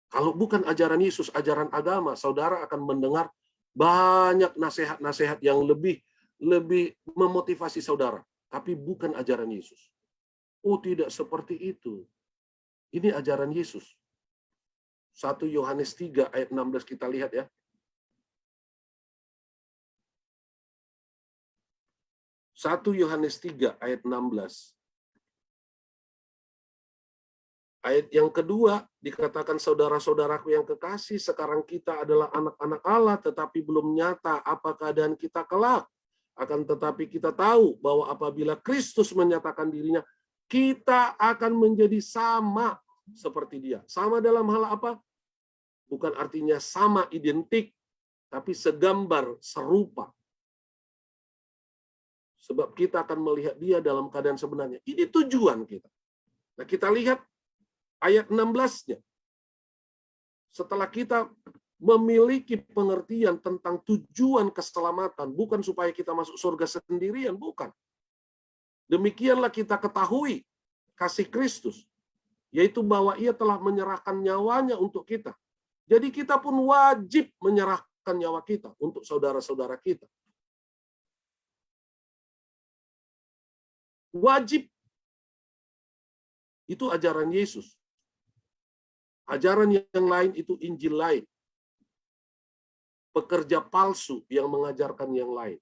Kalau bukan ajaran Yesus, ajaran agama, saudara akan mendengar banyak nasihat-nasihat yang lebih memotivasi saudara. Tapi bukan ajaran Yesus. Oh, tidak seperti itu. Ini ajaran Yesus. 1 Yohanes 3 ayat 16 kita lihat ya. 1 Yohanes 3 ayat 16. Ayat yang kedua dikatakan, saudara-saudaraku yang kekasih, sekarang kita adalah anak-anak Allah, tetapi belum nyata apa keadaan kita kelak. Akan tetapi kita tahu bahwa apabila Kristus menyatakan dirinya, kita akan menjadi sama seperti dia. Sama dalam hal apa? Bukan artinya sama identik, tapi segambar, serupa. Sebab kita akan melihat dia dalam keadaan sebenarnya. Ini tujuan kita. Nah, kita lihat ayat 16-nya. Setelah kita memiliki pengertian tentang tujuan keselamatan, bukan supaya kita masuk surga sendirian, bukan. Demikianlah kita ketahui kasih Kristus. yaitu bahwa ia telah menyerahkan nyawanya untuk kita. Jadi kita pun wajib menyerahkan nyawa kita untuk saudara-saudara kita. Wajib. Itu ajaran Yesus. Ajaran yang lain itu Injil lain. Pekerja palsu yang mengajarkan yang lain.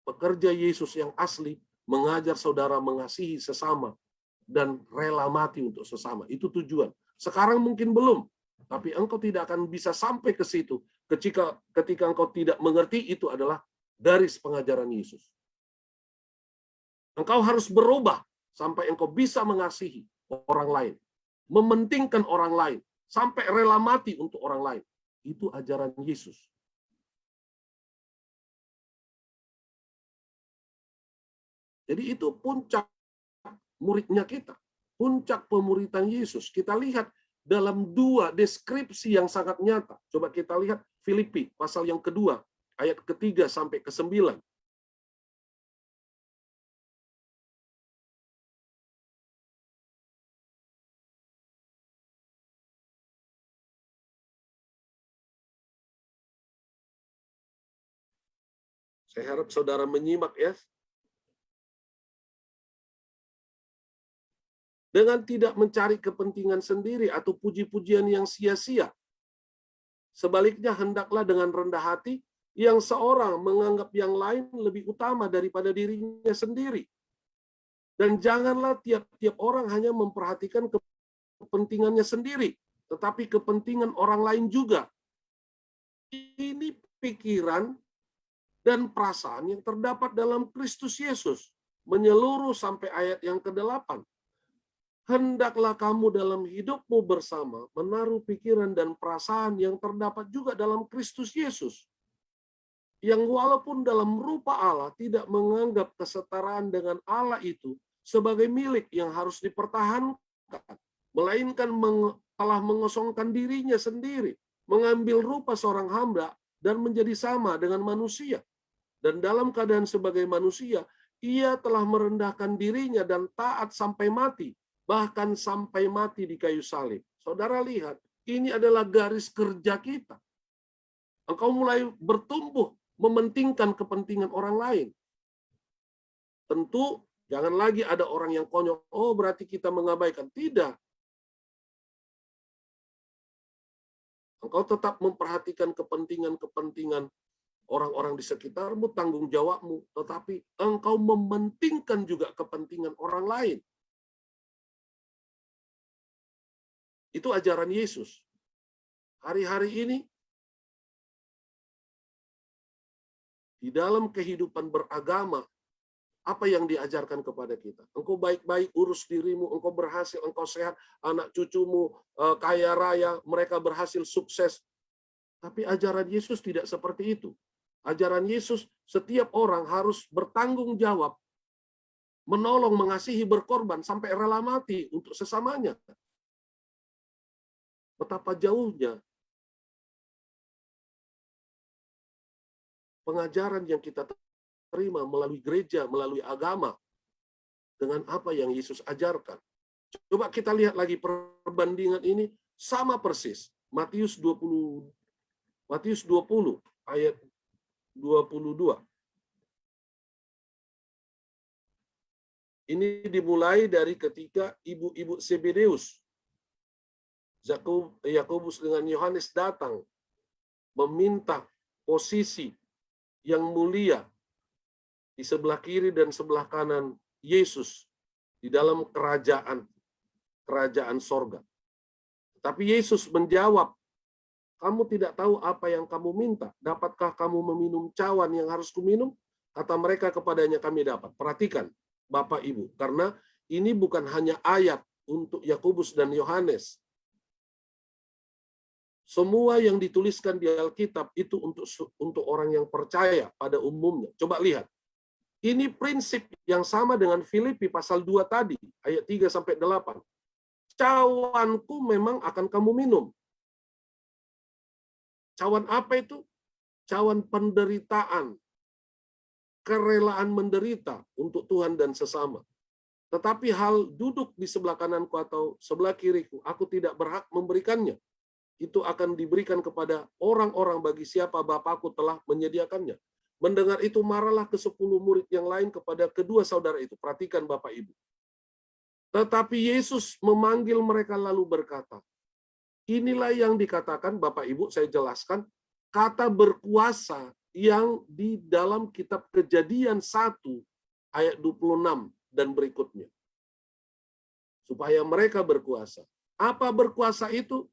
Pekerja Yesus yang asli mengajar saudara mengasihi sesama dan rela mati untuk sesama. Itu tujuan. Sekarang mungkin belum, tapi engkau tidak akan bisa sampai ke situ ketika engkau tidak mengerti itu adalah garis pengajaran Yesus. Engkau harus berubah sampai engkau bisa mengasihi orang lain, mementingkan orang lain, sampai rela mati untuk orang lain. Itu ajaran Yesus. Jadi itu puncak muridnya kita. Puncak pemuritan Yesus. Kita lihat dalam dua deskripsi yang sangat nyata. Coba kita lihat Filipi pasal yang kedua, ayat ketiga sampai ke-9. Saya harap saudara menyimak ya. Dengan tidak mencari kepentingan sendiri atau puji-pujian yang sia-sia. Sebaliknya hendaklah dengan rendah hati yang seorang menganggap yang lain lebih utama daripada dirinya sendiri. Dan janganlah tiap-tiap orang hanya memperhatikan kepentingannya sendiri, tetapi kepentingan orang lain juga. Ini pikiran dan perasaan yang terdapat dalam Kristus Yesus, menyeluruh sampai ayat yang ke-8. Hendaklah kamu dalam hidupmu bersama menaruh pikiran dan perasaan yang terdapat juga dalam Kristus Yesus, yang walaupun dalam rupa Allah tidak menganggap kesetaraan dengan Allah itu sebagai milik yang harus dipertahankan, melainkan telah mengosongkan dirinya sendiri, mengambil rupa seorang hamba dan menjadi sama dengan manusia. Dan dalam keadaan sebagai manusia, ia telah merendahkan dirinya dan taat sampai mati, bahkan sampai mati di kayu salib. Saudara lihat, ini adalah garis kerja kita. Engkau mulai bertumbuh mementingkan kepentingan orang lain. Tentu jangan lagi ada orang yang konyol, oh berarti kita mengabaikan. Tidak. Engkau tetap memperhatikan kepentingan-kepentingan orang-orang di sekitarmu, tanggung jawabmu, tetapi engkau mementingkan juga kepentingan orang lain. Itu ajaran Yesus. Hari-hari ini, di dalam kehidupan beragama, apa yang diajarkan kepada kita? Engkau baik-baik urus dirimu, engkau berhasil, engkau sehat, anak cucumu kaya raya, mereka berhasil sukses. Tapi ajaran Yesus tidak seperti itu. Ajaran Yesus, setiap orang harus bertanggung jawab, menolong, mengasihi, berkorban, sampai rela mati untuk sesamanya. Betapa jauhnya pengajaran yang kita terima melalui gereja, melalui agama, dengan apa yang Yesus ajarkan. Coba kita lihat lagi perbandingan ini, sama persis. Matius 20 ayat 22. Ini dimulai dari ketika ibu-ibu Zebedeus, Yakobus dengan Yohanes datang meminta posisi yang mulia di sebelah kiri dan sebelah kanan Yesus di dalam kerajaan sorga. Tapi Yesus menjawab, kamu tidak tahu apa yang kamu minta. Dapatkah kamu meminum cawan yang harus kuminum? Kata mereka kepadanya, kami dapat. Perhatikan, Bapak Ibu, karena ini bukan hanya ayat untuk Yakobus dan Yohanes. Semua yang dituliskan di Alkitab itu untuk orang yang percaya pada umumnya. Coba lihat. Ini prinsip yang sama dengan Filipi pasal 2 tadi, ayat 3 sampai 8. Cawanku memang akan kamu minum. Cawan apa itu? Cawan penderitaan. Kerelaan menderita untuk Tuhan dan sesama. Tetapi hal duduk di sebelah kananku atau sebelah kiriku, aku tidak berhak memberikannya. Itu akan diberikan kepada orang-orang bagi siapa Bapakku telah menyediakannya. Mendengar itu marahlah ke 10 murid yang lain kepada kedua saudara itu. Perhatikan Bapak Ibu. Tetapi Yesus memanggil mereka lalu berkata, inilah yang dikatakan Bapak Ibu, saya jelaskan, kata berkuasa yang di dalam kitab Kejadian 1 ayat 26 dan berikutnya. Supaya mereka berkuasa. Apa berkuasa itu?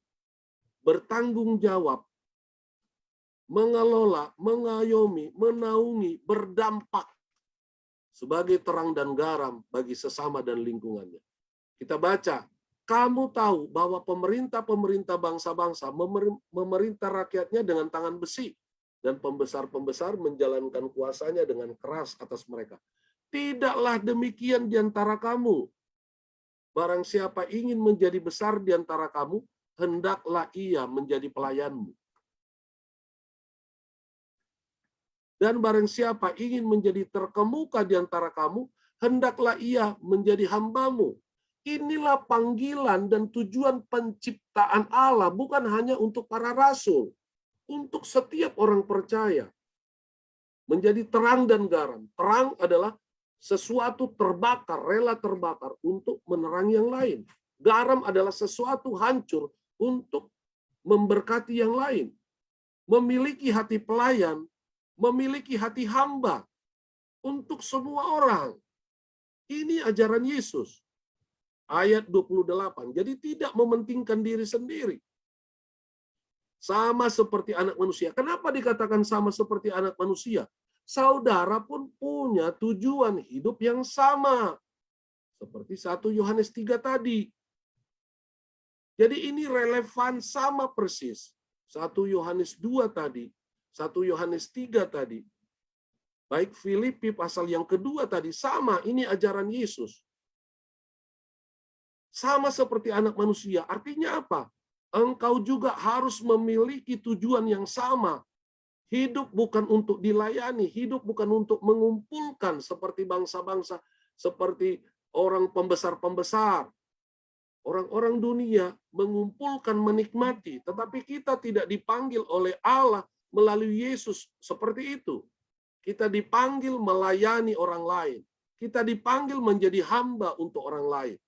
Bertanggung jawab, mengelola, mengayomi, menaungi, berdampak sebagai terang dan garam bagi sesama dan lingkungannya. Kita baca, kamu tahu bahwa pemerintah-pemerintah bangsa-bangsa memerintah rakyatnya dengan tangan besi, dan pembesar-pembesar menjalankan kuasanya dengan keras atas mereka. Tidaklah demikian di antara kamu. Barang siapa ingin menjadi besar di antara kamu, hendaklah ia menjadi pelayanmu. Dan barang siapa ingin menjadi terkemuka di antara kamu, hendaklah ia menjadi hambamu. Inilah panggilan dan tujuan penciptaan Allah, bukan hanya untuk para rasul, untuk setiap orang percaya. Menjadi terang dan garam. Terang adalah sesuatu terbakar, rela terbakar untuk menerangi yang lain. Garam adalah sesuatu hancur untuk memberkati yang lain. Memiliki hati pelayan, memiliki hati hamba untuk semua orang. Ini ajaran Yesus. Ayat 28. Jadi tidak mementingkan diri sendiri. Sama seperti anak manusia. Kenapa dikatakan sama seperti anak manusia? Saudara pun punya tujuan hidup yang sama. Seperti 1 Yohanes 3 tadi. Jadi ini relevan sama persis. 1 Yohanes 2 tadi. 1 Yohanes 3 tadi. Baik Filipi pasal yang kedua tadi. Sama, ini ajaran Yesus. Sama seperti anak manusia. Artinya apa? Engkau juga harus memiliki tujuan yang sama. Hidup bukan untuk dilayani, hidup bukan untuk mengumpulkan seperti bangsa-bangsa, seperti orang pembesar-pembesar. Orang-orang dunia mengumpulkan, menikmati, tetapi kita tidak dipanggil oleh Allah melalui Yesus seperti itu. Kita dipanggil melayani orang lain. Kita dipanggil menjadi hamba untuk orang lain.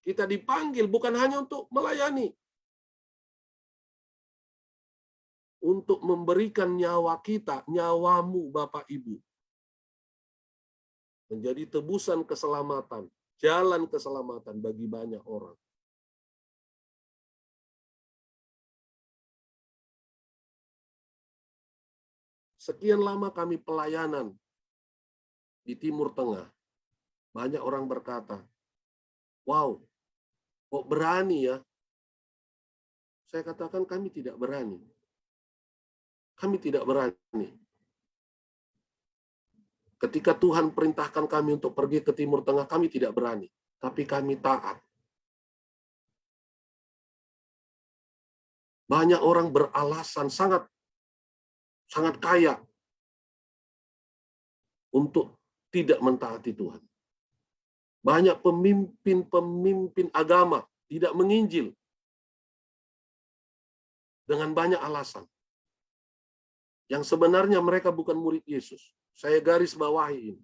Kita dipanggil bukan hanya untuk melayani, untuk memberikan nyawa kita, nyawamu Bapak Ibu, menjadi tebusan keselamatan, jalan keselamatan bagi banyak orang. Sekian lama kami pelayanan di Timur Tengah. Banyak orang berkata, wow, kok berani ya? Saya katakan kami tidak berani. Kami tidak berani. Ketika Tuhan perintahkan kami untuk pergi ke Timur Tengah, kami tidak berani. Tapi kami taat. Banyak orang beralasan sangat kaya untuk tidak mentaati Tuhan. Banyak pemimpin-pemimpin agama tidak menginjil dengan banyak alasan. Yang sebenarnya mereka bukan murid Yesus. Saya garis bawahi ini.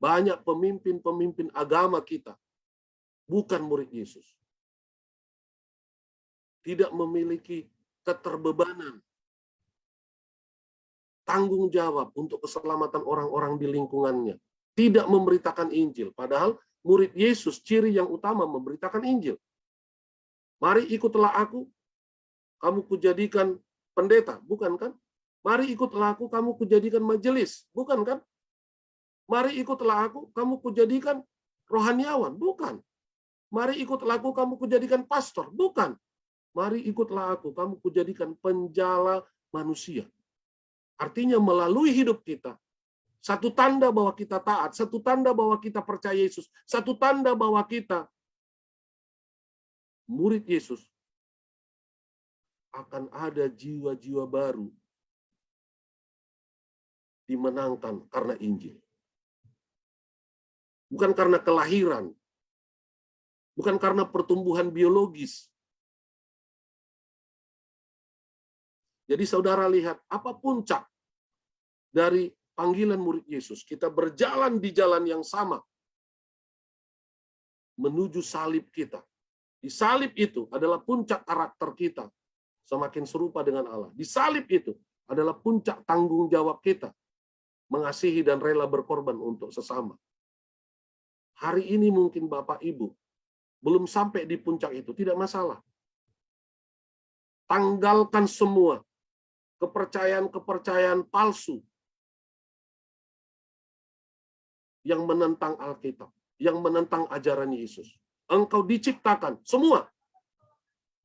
Banyak pemimpin-pemimpin agama kita bukan murid Yesus. Tidak memiliki keterbebanan, tanggung jawab untuk keselamatan orang-orang di lingkungannya. Tidak memberitakan Injil. Padahal murid Yesus ciri yang utama memberitakan Injil. Mari ikutlah aku, kamu kujadikan pendeta. Bukan kan? Mari ikutlah aku, kamu kujadikan majelis. Bukan kan? Mari ikutlah aku, kamu kujadikan rohaniawan. Bukan. Mari ikutlah aku, kamu kujadikan pastor. Bukan. Mari ikutlah aku, kamu kujadikan penjala manusia. Artinya melalui hidup kita, satu tanda bahwa kita taat, satu tanda bahwa kita percaya Yesus, satu tanda bahwa kita murid Yesus, akan ada jiwa-jiwa baru dimenangkan karena Injil. bukan karena kelahiran, bukan karena pertumbuhan biologis. Jadi saudara lihat, apa puncak dari panggilan murid Yesus? Kita berjalan di jalan yang sama menuju salib kita. Di salib itu adalah puncak karakter kita semakin serupa dengan Allah. Di salib itu adalah puncak tanggung jawab kita mengasihi dan rela berkorban untuk sesama. Hari ini mungkin Bapak Ibu belum sampai di puncak itu, tidak masalah. Tanggalkan semua kepercayaan-kepercayaan palsu yang menentang Alkitab, yang menentang ajaran Yesus. Engkau diciptakan semua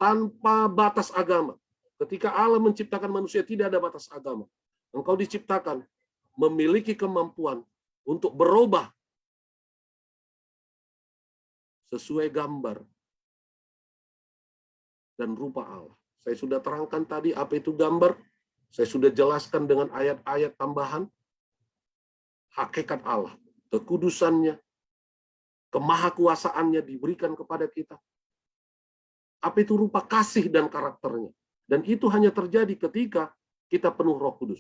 tanpa batas agama. Ketika Allah menciptakan manusia tidak ada batas agama. Engkau diciptakan memiliki kemampuan untuk berubah sesuai gambar dan rupa Allah. Saya sudah terangkan tadi apa itu gambar. Saya sudah jelaskan dengan ayat-ayat tambahan. Hakikat Allah, kekudusannya, kemahakuasaannya diberikan kepada kita. Apa itu rupa kasih dan karakternya. Dan itu hanya terjadi ketika kita penuh Roh Kudus.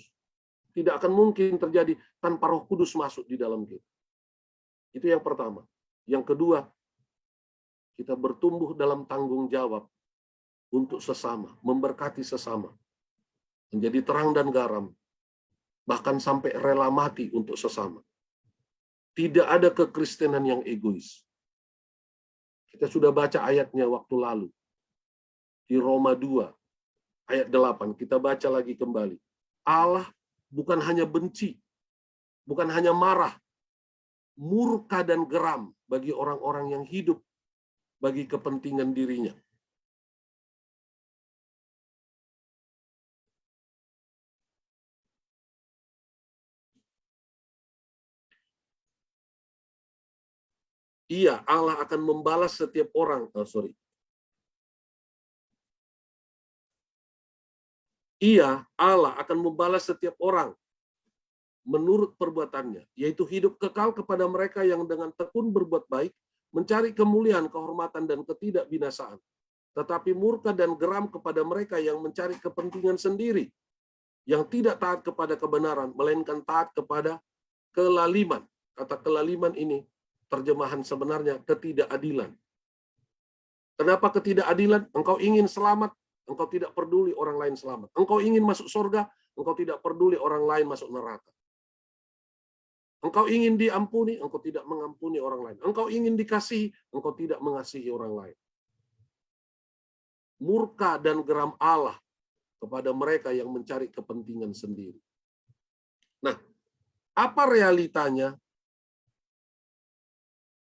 Tidak akan mungkin terjadi tanpa Roh Kudus masuk di dalam kita. Itu yang pertama. Yang kedua, kita bertumbuh dalam tanggung jawab untuk sesama, memberkati sesama. Menjadi terang dan garam, bahkan sampai rela mati untuk sesama. Tidak ada kekristenan yang egois. Kita sudah baca ayatnya waktu lalu. Di Roma 2, ayat 8, kita baca lagi kembali. Allah bukan hanya benci, bukan hanya marah, murka dan geram bagi orang-orang yang hidup bagi kepentingan dirinya. Iya, Allah akan membalas setiap orang. Iya, Allah akan membalas setiap orang menurut perbuatannya, yaitu hidup kekal kepada mereka yang dengan tekun berbuat baik, mencari kemuliaan, kehormatan, dan ketidakbinasaan. Tetapi murka dan geram kepada mereka yang mencari kepentingan sendiri, yang tidak taat kepada kebenaran, melainkan taat kepada kelaliman. Kata kelaliman ini terjemahan sebenarnya ketidakadilan. Kenapa ketidakadilan? Engkau ingin selamat, engkau tidak peduli orang lain selamat. Engkau ingin masuk surga, engkau tidak peduli orang lain masuk neraka. Engkau ingin diampuni, engkau tidak mengampuni orang lain. Engkau ingin dikasihi, engkau tidak mengasihi orang lain. Murka dan geram Allah kepada mereka yang mencari kepentingan sendiri. Nah, apa realitanya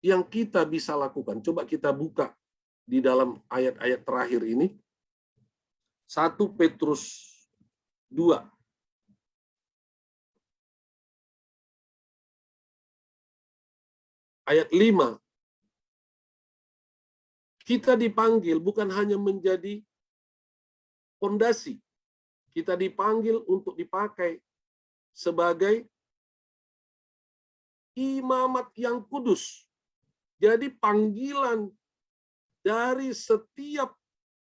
yang kita bisa lakukan? Coba kita buka di dalam ayat-ayat terakhir ini. 1 Petrus 2. Ayat 5. Kita dipanggil bukan hanya menjadi fondasi. Kita dipanggil untuk dipakai sebagai imamat yang kudus. Jadi panggilan dari setiap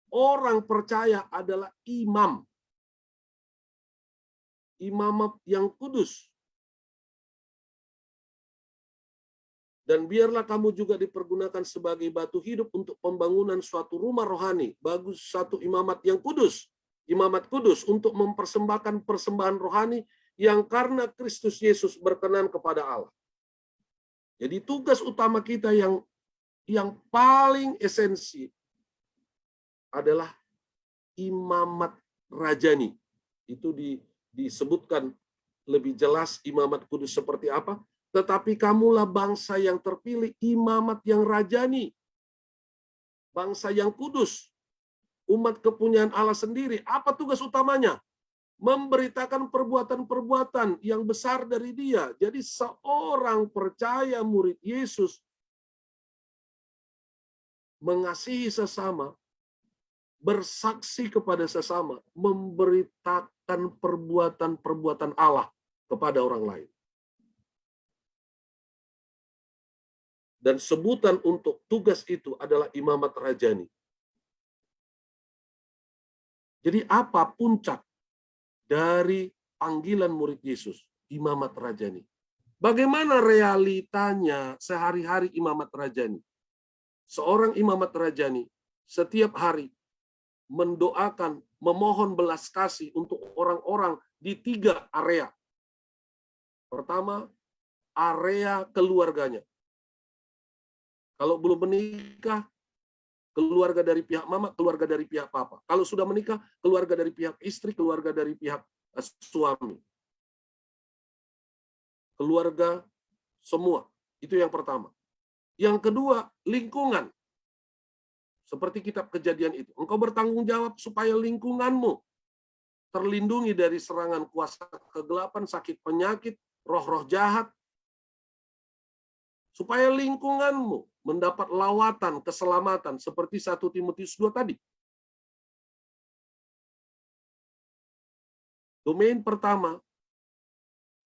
orang percaya adalah imam. Imamat yang kudus. Dan biarlah kamu juga dipergunakan sebagai batu hidup untuk pembangunan suatu rumah rohani. Bagus, satu imamat yang kudus. Imamat kudus untuk mempersembahkan persembahan rohani yang karena Kristus Yesus berkenan kepada Allah. Jadi tugas utama kita yang paling esensi adalah imamat rajani. Itu disebutkan lebih jelas imamat kudus seperti apa. Tetapi kamulah bangsa yang terpilih, imamat yang rajani. Bangsa yang kudus. Umat kepunyaan Allah sendiri. Apa tugas utamanya? Memberitakan perbuatan-perbuatan yang besar dari Dia. Jadi seorang percaya murid Yesus mengasihi sesama, bersaksi kepada sesama, memberitakan perbuatan-perbuatan Allah kepada orang lain. Dan sebutan untuk tugas itu adalah imamat rajani. Jadi apa puncak dari panggilan murid Yesus? Imamat rajani. Bagaimana realitanya sehari-hari imamat rajani? Seorang imamat rajani setiap hari mendoakan, memohon belas kasih untuk orang-orang di 3 area. Pertama, area keluarganya. Kalau belum menikah, keluarga dari pihak mama, keluarga dari pihak papa. Kalau sudah menikah, keluarga dari pihak istri, keluarga dari pihak suami. Keluarga semua. Itu yang pertama. Yang kedua, lingkungan. Seperti kitab Kejadian itu. Engkau bertanggung jawab supaya lingkunganmu terlindungi dari serangan kuasa kegelapan, sakit penyakit, roh-roh jahat. Supaya lingkunganmu mendapat lawatan, keselamatan, seperti 1 Timotius 2 tadi. Domain pertama,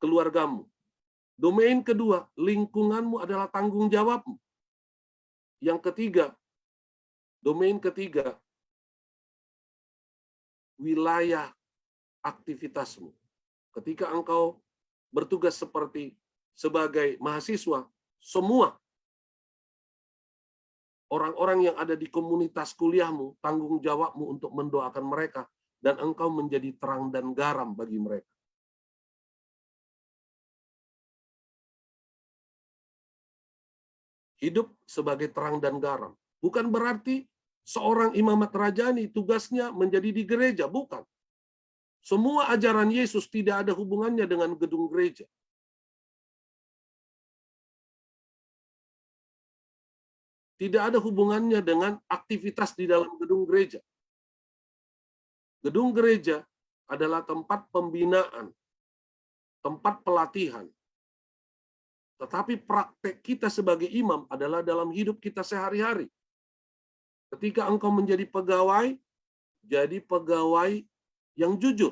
keluargamu. Domain kedua, lingkunganmu adalah tanggung jawabmu. Yang ketiga, domain ketiga, wilayah aktivitasmu. Ketika engkau bertugas sebagai mahasiswa, semua orang-orang yang ada di komunitas kuliahmu, tanggung jawabmu untuk mendoakan mereka, dan engkau menjadi terang dan garam bagi mereka. Hidup sebagai terang dan garam. Bukan berarti seorang imamat rajani tugasnya menjadi di gereja, bukan. Semua ajaran Yesus tidak ada hubungannya dengan gedung gereja. Tidak ada hubungannya dengan aktivitas di dalam gedung gereja. Gedung gereja adalah tempat pembinaan, tempat pelatihan. Tetapi praktek kita sebagai imam adalah dalam hidup kita sehari-hari. Ketika engkau menjadi pegawai, jadi pegawai yang jujur,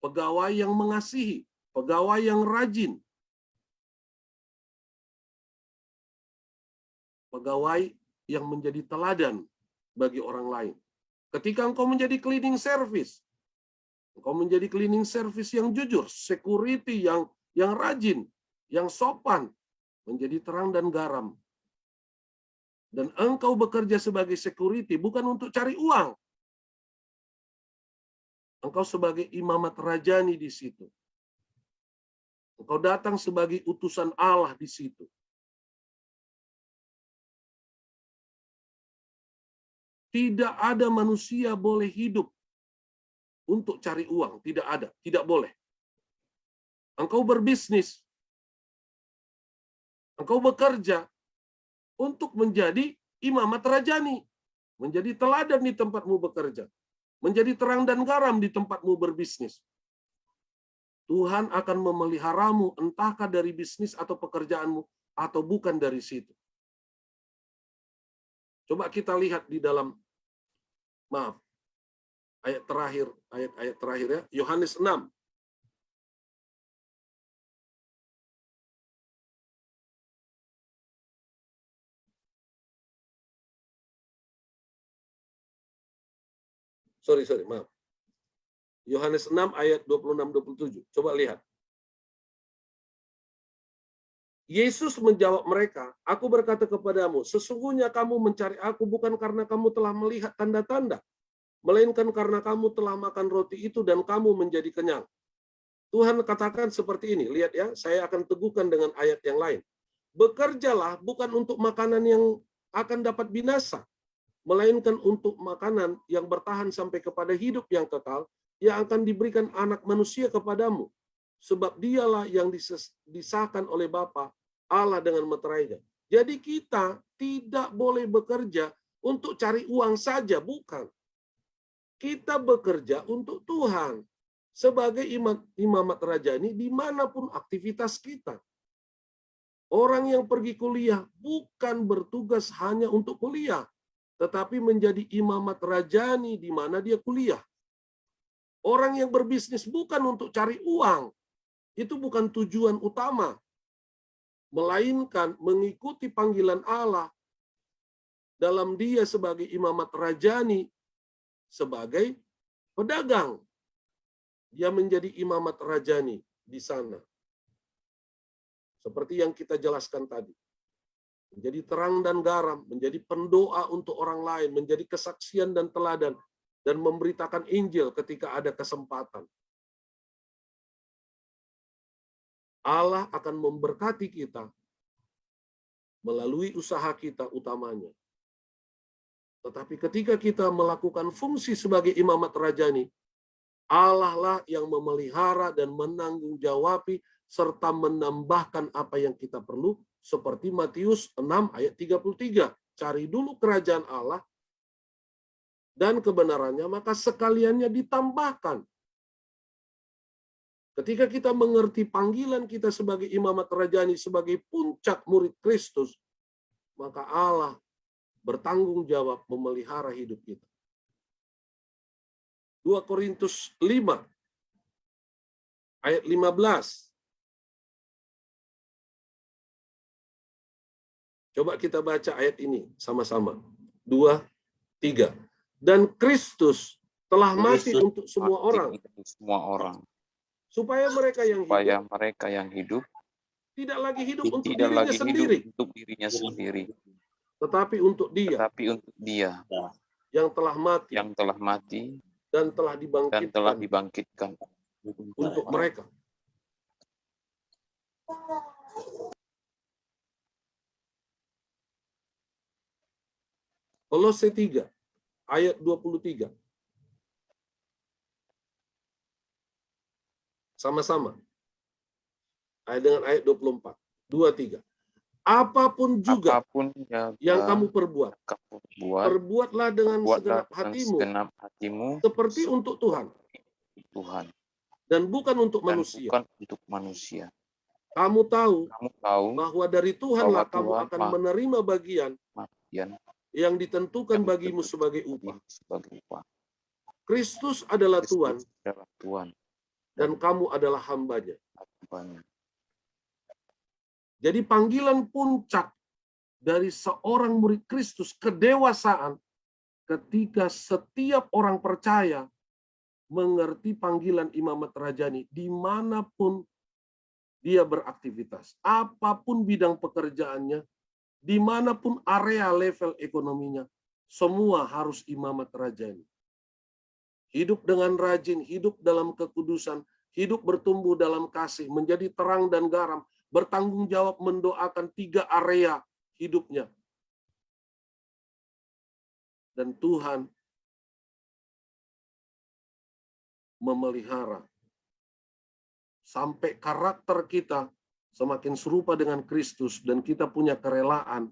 pegawai yang mengasihi, pegawai yang rajin, pegawai yang menjadi teladan bagi orang lain. Ketika engkau menjadi cleaning service, engkau menjadi cleaning service yang jujur, security yang rajin, yang sopan, menjadi terang dan garam. Dan engkau bekerja sebagai security bukan untuk cari uang. Engkau sebagai imamat rajani di situ. Engkau datang sebagai utusan Allah di situ. Tidak ada manusia boleh hidup untuk cari uang. Tidak ada. Tidak boleh. Engkau berbisnis. Engkau bekerja untuk menjadi imamat rajani. Menjadi teladan di tempatmu bekerja. Menjadi terang dan garam di tempatmu berbisnis. Tuhan akan memeliharamu entahkah dari bisnis atau pekerjaanmu atau bukan dari situ. Coba kita lihat di dalam ayat terakhir ya, Yohanes 6. Maaf. Yohanes 6 ayat 26-27. Coba lihat. Yesus menjawab mereka, "Aku berkata kepadamu, sesungguhnya kamu mencari aku bukan karena kamu telah melihat tanda-tanda, melainkan karena kamu telah makan roti itu dan kamu menjadi kenyang." Tuhan katakan seperti ini. Lihat ya, saya akan teguhkan dengan ayat yang lain. Bekerjalah bukan untuk makanan yang akan dapat binasa, melainkan untuk makanan yang bertahan sampai kepada hidup yang kekal, yang akan diberikan Anak Manusia kepadamu. Sebab dialah yang disahkan oleh Bapa Allah dengan meterainya. Jadi kita tidak boleh bekerja untuk cari uang saja, bukan. Kita bekerja untuk Tuhan. Sebagai imamat rajani dimanapun aktivitas kita. Orang yang pergi kuliah bukan bertugas hanya untuk kuliah, tetapi menjadi imamat rajani di mana dia kuliah. Orang yang berbisnis bukan untuk cari uang. Itu bukan tujuan utama. melainkan mengikuti panggilan Allah dalam dia sebagai imamat rajani, sebagai pedagang. Dia menjadi imamat rajani di sana. Seperti yang kita jelaskan tadi. Menjadi terang dan garam, menjadi pendoa untuk orang lain, menjadi kesaksian dan teladan, dan memberitakan Injil ketika ada kesempatan. Allah akan memberkati kita melalui usaha kita utamanya. Tetapi ketika kita melakukan fungsi sebagai imamat rajani, Allah lah yang memelihara dan menanggung-jawabi serta menambahkan apa yang kita perlu, seperti Matius 6 ayat 33. Cari dulu kerajaan Allah dan kebenarannya, maka sekaliannya ditambahkan. Ketika kita mengerti panggilan kita sebagai imamat rajani, sebagai puncak murid Kristus, maka Allah bertanggung jawab memelihara hidup kita. 2 Korintus 5 ayat 15. Coba kita baca ayat ini sama-sama. 2, 3. Dan Kristus telah mati untuk semua orang. Supaya mereka yang hidup tidak lagi hidup untuk dirinya sendiri. Tetapi untuk Dia yang telah mati dan telah dibangkitkan untuk mereka. Kolose 3 ayat 23. Sama-sama. Ayat dengan ayat 24. 2, 3. Apapun juga yang kamu perbuat, perbuatlah dengan segenap hatimu seperti untuk Tuhan dan bukan untuk manusia. Kamu tahu bahwa dari Tuhanlah kamu akan menerima bagian yang ditentukan bagimu sebagai upah. Kristus adalah Tuhan dan kamu adalah hambanya. Jadi panggilan puncak dari seorang murid Kristus, kedewasaan, ketika setiap orang percaya mengerti panggilan imamat rajani dimanapun dia beraktivitas, apapun bidang pekerjaannya, dimanapun area level ekonominya, semua harus imamat rajani. Hidup dengan rajin, hidup dalam kekudusan, hidup bertumbuh dalam kasih, menjadi terang dan garam, bertanggung jawab mendoakan 3 area hidupnya. Dan Tuhan memelihara sampai karakter kita semakin serupa dengan Kristus dan kita punya kerelaan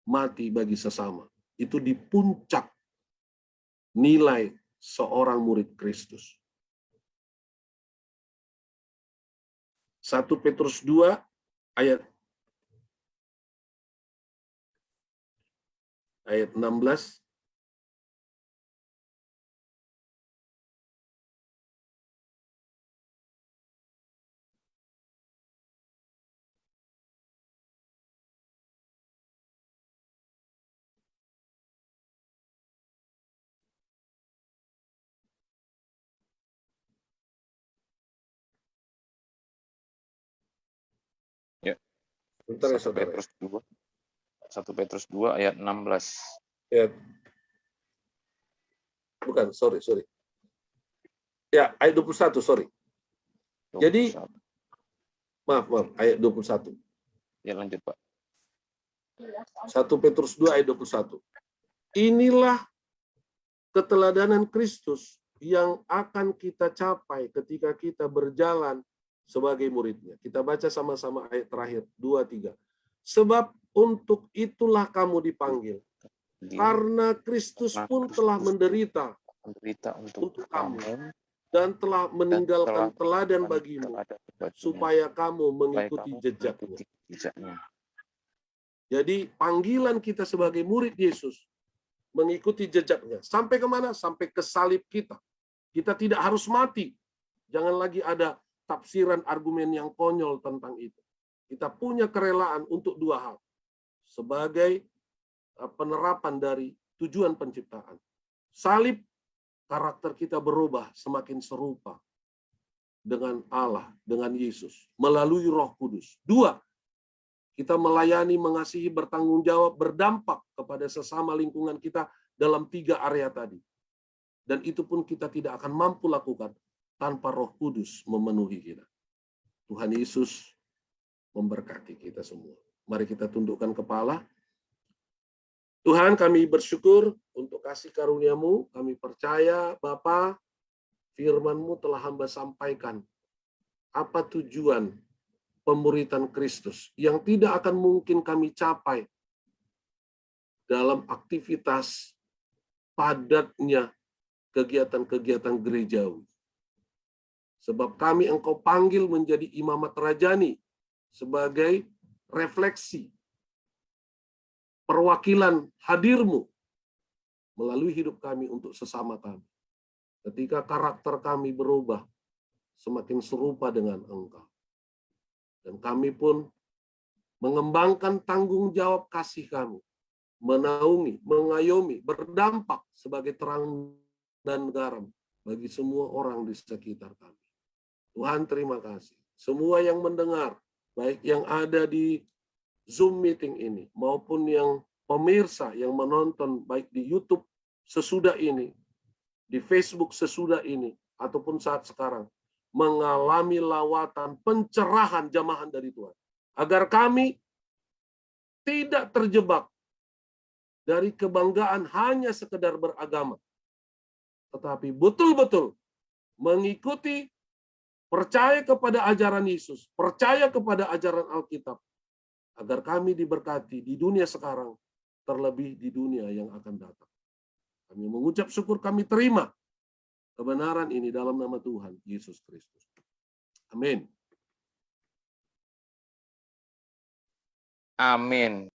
mati bagi sesama. Itu di puncak nilai seorang murid Kristus. 1 Petrus 2 ayat 16. Ya. Bentar ya, 1 Petrus 2 ayat 16. Ya. Bukan, sorry. Ya, ayat 21, sorry. 21. Jadi, maaf, ayat 21. Ya, lanjut, Pak. 1 Petrus 2 ayat 21. Inilah keteladanan Kristus yang akan kita capai ketika kita berjalan sebagai muridnya. Kita baca sama-sama ayat terakhir, 2, 3. Sebab untuk itulah kamu dipanggil. Karena Kristus pun telah menderita untuk kamu dan telah meninggalkan teladan bagimu supaya kamu mengikuti jejaknya. Jadi panggilan kita sebagai murid Yesus mengikuti jejaknya. Sampai kemana? Sampai ke salib kita. Kita tidak harus mati. Jangan lagi ada tafsiran argumen yang konyol tentang itu. Kita punya kerelaan untuk dua hal. Sebagai penerapan dari tujuan penciptaan. Salib, karakter kita berubah semakin serupa dengan Allah, dengan Yesus, melalui Roh Kudus. Dua, kita melayani, mengasihi, bertanggung jawab, berdampak kepada sesama lingkungan kita dalam 3 area tadi. Dan itu pun kita tidak akan mampu lakukan tanpa Roh Kudus memenuhi kita. Tuhan Yesus memberkati kita semua. Mari kita tundukkan kepala. Tuhan, kami bersyukur untuk kasih karunia-Mu. Kami percaya, Bapa, firman-Mu telah hamba sampaikan. Apa tujuan pemuritan Kristus yang tidak akan mungkin kami capai dalam aktivitas padatnya kegiatan-kegiatan gerejawi. Sebab kami Engkau panggil menjadi imamat rajani sebagai refleksi perwakilan hadir-Mu melalui hidup kami untuk sesama kami. Ketika karakter kami berubah, semakin serupa dengan Engkau. Dan kami pun mengembangkan tanggung jawab kasih kami, menaungi, mengayomi, berdampak sebagai terang dan garam bagi semua orang di sekitar kami. Tuhan, terima kasih. Semua yang mendengar, baik yang ada di Zoom meeting ini, maupun yang pemirsa yang menonton baik di YouTube sesudah ini, di Facebook sesudah ini, ataupun saat sekarang, mengalami lawatan pencerahan jamahan dari Tuhan. Agar kami tidak terjebak dari kebanggaan hanya sekedar beragama, tetapi betul-betul mengikuti, percaya kepada ajaran Yesus, percaya kepada ajaran Alkitab, agar kami diberkati di dunia sekarang, terlebih di dunia yang akan datang. Kami mengucap syukur, kami terima kebenaran ini dalam nama Tuhan Yesus Kristus. Amin. Amin.